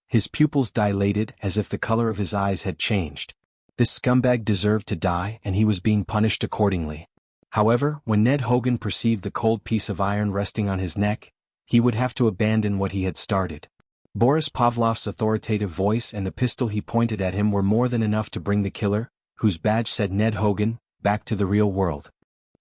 His pupils dilated as if the color of his eyes had changed. This scumbag deserved to die and he was being punished accordingly. However, when Ned Hogan perceived the cold piece of iron resting on his neck, he would have to abandon what he had started. Boris Pavlov's authoritative voice and the pistol he pointed at him were more than enough to bring the killer, whose badge said Ned Hogan, back to the real world.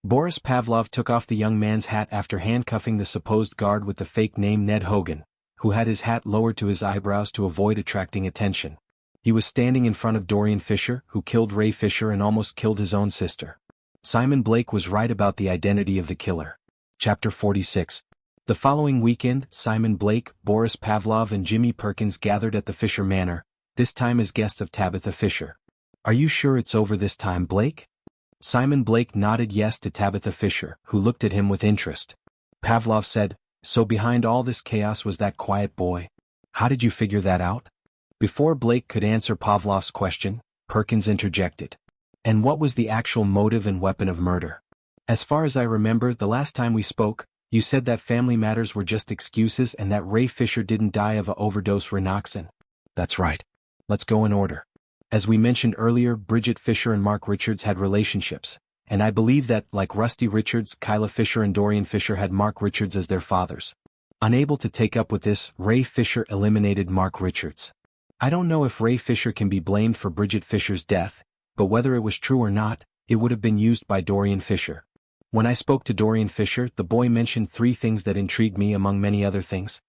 Boris Pavlov took off the young man's hat after handcuffing the supposed guard with the fake name Ned Hogan, who had his hat lowered to his eyebrows to avoid attracting attention. He was standing in front of Dorian Fisher, who killed Ray Fisher and almost killed his own sister. Simon Blake was right about the identity of the killer. Chapter 46. The following weekend, Simon Blake, Boris Pavlov and Jimmy Perkins gathered at the Fisher Manor, this time as guests of Tabitha Fisher. Are you sure it's over this time, Blake? Simon Blake nodded yes to Tabitha Fisher, who looked at him with interest. Pavlov said, so behind all this chaos was that quiet boy. How did you figure that out? Before Blake could answer Pavlov's question, Perkins interjected. And what was the actual motive and weapon of murder? As far as I remember, the last time we spoke, you said that family matters were just excuses and that Ray Fisher didn't die of a overdose Renoxin. That's right. Let's go in order. As we mentioned earlier, Bridget Fisher and Mark Richards had relationships, and I believe that, like Rusty Richards, Kyla Fisher and Dorian Fisher had Mark Richards as their fathers. Unable to take up with this, Ray Fisher eliminated Mark Richards. I don't know if Ray Fisher can be blamed for Bridget Fisher's death, but whether it was true or not, it would have been used by Dorian Fisher. When I spoke to Dorian Fisher, the boy mentioned 3 things that intrigued me among many other things.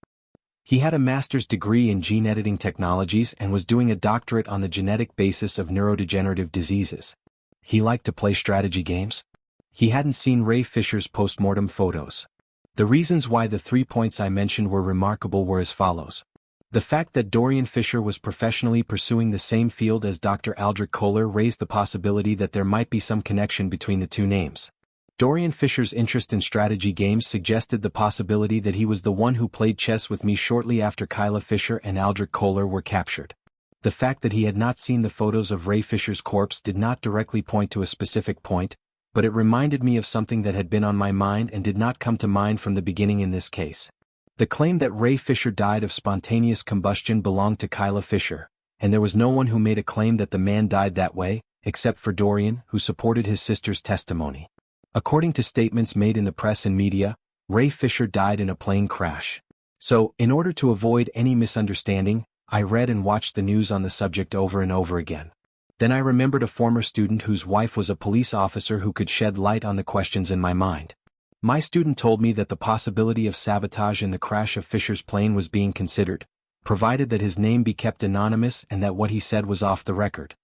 He had a master's degree in gene editing technologies and was doing a doctorate on the genetic basis of neurodegenerative diseases. He liked to play strategy games. He hadn't seen Ray Fisher's postmortem photos. The reasons why the 3 points I mentioned were remarkable were as follows. The fact that Dorian Fisher was professionally pursuing the same field as Dr. Aldrich Kohler raised the possibility that there might be some connection between the 2 names. Dorian Fisher's interest in strategy games suggested the possibility that he was the one who played chess with me shortly after Kyla Fisher and Aldrich Kohler were captured. The fact that he had not seen the photos of Ray Fisher's corpse did not directly point to a specific point, but it reminded me of something that had been on my mind and did not come to mind from the beginning in this case. The claim that Ray Fisher died of spontaneous combustion belonged to Kyla Fisher, and there was no one who made a claim that the man died that way, except for Dorian, who supported his sister's testimony. According to statements made in the press and media, Ray Fisher died in a plane crash. So, in order to avoid any misunderstanding, I read and watched the news on the subject over and over again. Then I remembered a former student whose wife was a police officer who could shed light on the questions in my mind. My student told me that the possibility of sabotage in the crash of Fisher's plane was being considered, provided that his name be kept anonymous and that what he said was off the record.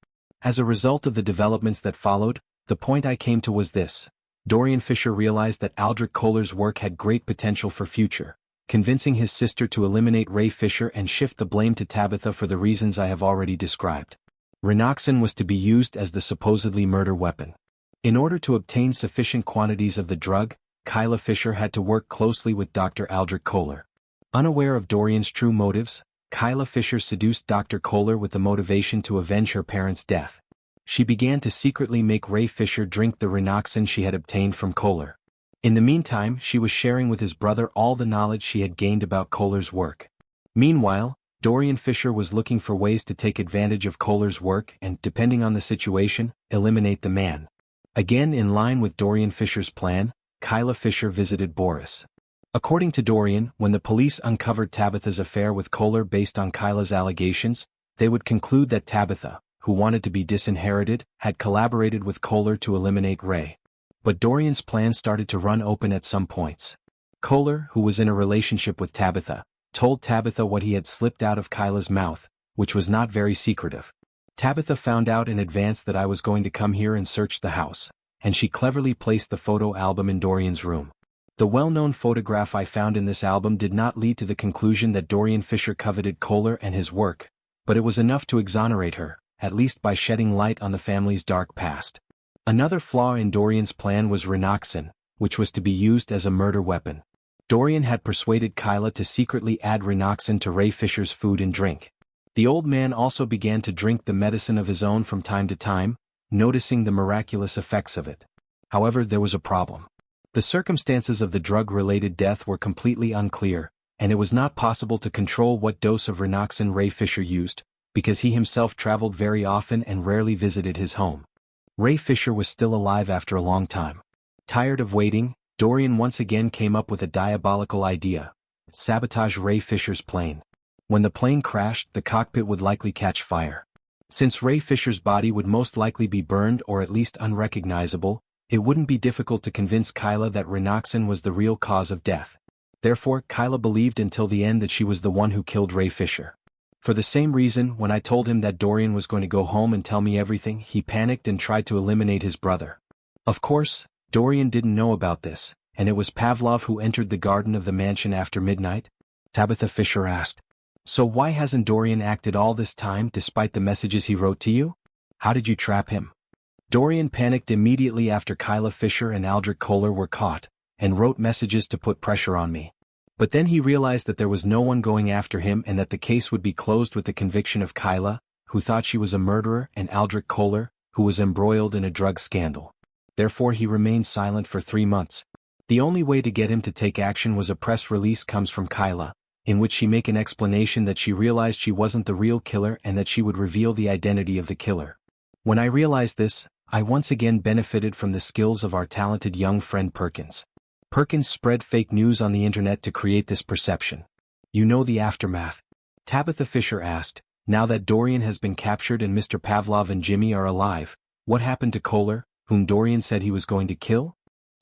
As a result of the developments that followed, the point I came to was this. Dorian Fisher realized that Aldrich Kohler's work had great potential for future, convincing his sister to eliminate Ray Fisher and shift the blame to Tabitha for the reasons I have already described. Renoxin was to be used as the supposedly murder weapon. In order to obtain sufficient quantities of the drug, Kyla Fisher had to work closely with Dr. Aldrich Kohler. Unaware of Dorian's true motives, Kyla Fisher seduced Dr. Kohler with the motivation to avenge her parents' death. She began to secretly make Ray Fisher drink the Renoxin she had obtained from Kohler. In the meantime, she was sharing with his brother all the knowledge she had gained about Kohler's work. Meanwhile, Dorian Fisher was looking for ways to take advantage of Kohler's work and, depending on the situation, eliminate the man. Again, in line with Dorian Fisher's plan, Kyla Fisher visited Boris. According to Dorian, when the police uncovered Tabitha's affair with Kohler based on Kyla's allegations, they would conclude that Tabitha, who wanted to be disinherited, had collaborated with Kohler to eliminate Ray. But Dorian's plan started to run open at some points. Kohler, who was in a relationship with Tabitha, told Tabitha what he had slipped out of Kyla's mouth, which was not very secretive. Tabitha found out in advance that I was going to come here and search the house, and she cleverly placed the photo album in Dorian's room. The well-known photograph I found in this album did not lead to the conclusion that Dorian Fisher coveted Kohler and his work, but it was enough to exonerate her, at least by shedding light on the family's dark past. Another flaw in Dorian's plan was Renoxin, which was to be used as a murder weapon. Dorian had persuaded Kyla to secretly add Renoxin to Ray Fisher's food and drink. The old man also began to drink the medicine of his own from time to time, noticing the miraculous effects of it. However, there was a problem. The circumstances of the drug-related death were completely unclear, and it was not possible to control what dose of Renoxin Ray Fisher used, because he himself traveled very often and rarely visited his home. Ray Fisher was still alive after a long time. Tired of waiting, Dorian once again came up with a diabolical idea: sabotage Ray Fisher's plane. When the plane crashed, the cockpit would likely catch fire. Since Ray Fisher's body would most likely be burned or at least unrecognizable, it wouldn't be difficult to convince Kyla that Renoxin was the real cause of death. Therefore, Kyla believed until the end that she was the one who killed Ray Fisher. For the same reason, when I told him that Dorian was going to go home and tell me everything, he panicked and tried to eliminate his brother. Of course, Dorian didn't know about this, and it was Pavlov who entered the garden of the mansion after midnight? Tabitha Fisher asked. So why hasn't Dorian acted all this time despite the messages he wrote to you? How did you trap him? Dorian panicked immediately after Kyla Fisher and Aldrich Kohler were caught, and wrote messages to put pressure on me. But then he realized that there was no one going after him and that the case would be closed with the conviction of Kyla, who thought she was a murderer, and Aldrich Kohler, who was embroiled in a drug scandal. Therefore he remained silent for 3 months. The only way to get him to take action was a press release comes from Kyla, in which she make an explanation that she realized she wasn't the real killer and that she would reveal the identity of the killer. When I realized this, I once again benefited from the skills of our talented young friend Perkins. Perkins spread fake news on the internet to create this perception. You know the aftermath? Tabitha Fisher asked. Now that Dorian has been captured and Mr. Pavlov and Jimmy are alive, what happened to Kohler, whom Dorian said he was going to kill?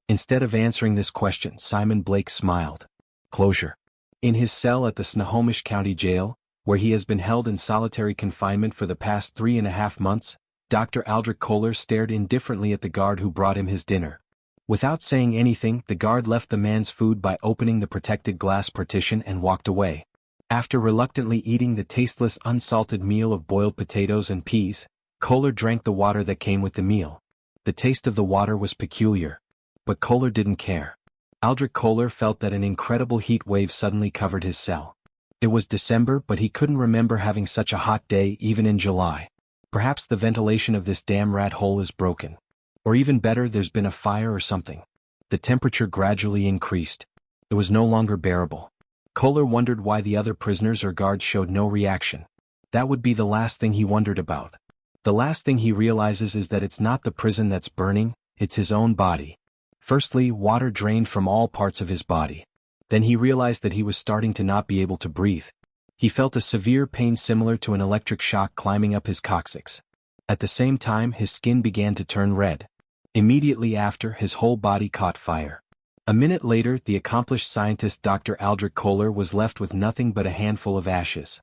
Instead of answering this question, Simon Blake smiled. Closure. In his cell at the Snohomish County Jail, where he has been held in solitary confinement for the past 3.5 months, Dr. Aldrich Kohler stared indifferently at the guard who brought him his dinner. Without saying anything, the guard left the man's food by opening the protected glass partition and walked away. After reluctantly eating the tasteless unsalted meal of boiled potatoes and peas, Kohler drank the water that came with the meal. The taste of the water was peculiar. But Kohler didn't care. Aldrich Kohler felt that an incredible heat wave suddenly covered his cell. It was December, but he couldn't remember having such a hot day even in July. Perhaps the ventilation of this damn rat hole is broken. Or even better, there's been a fire or something. The temperature gradually increased. It was no longer bearable. Kohler wondered why the other prisoners or guards showed no reaction. That would be the last thing he wondered about. The last thing he realizes is that it's not the prison that's burning, it's his own body. Firstly, water drained from all parts of his body. Then he realized that he was starting to not be able to breathe. He felt a severe pain similar to an electric shock climbing up his coccyx. At the same time, his skin began to turn red. Immediately after, his whole body caught fire. A minute later, the accomplished scientist Dr. Aldrich Kohler was left with nothing but a handful of ashes.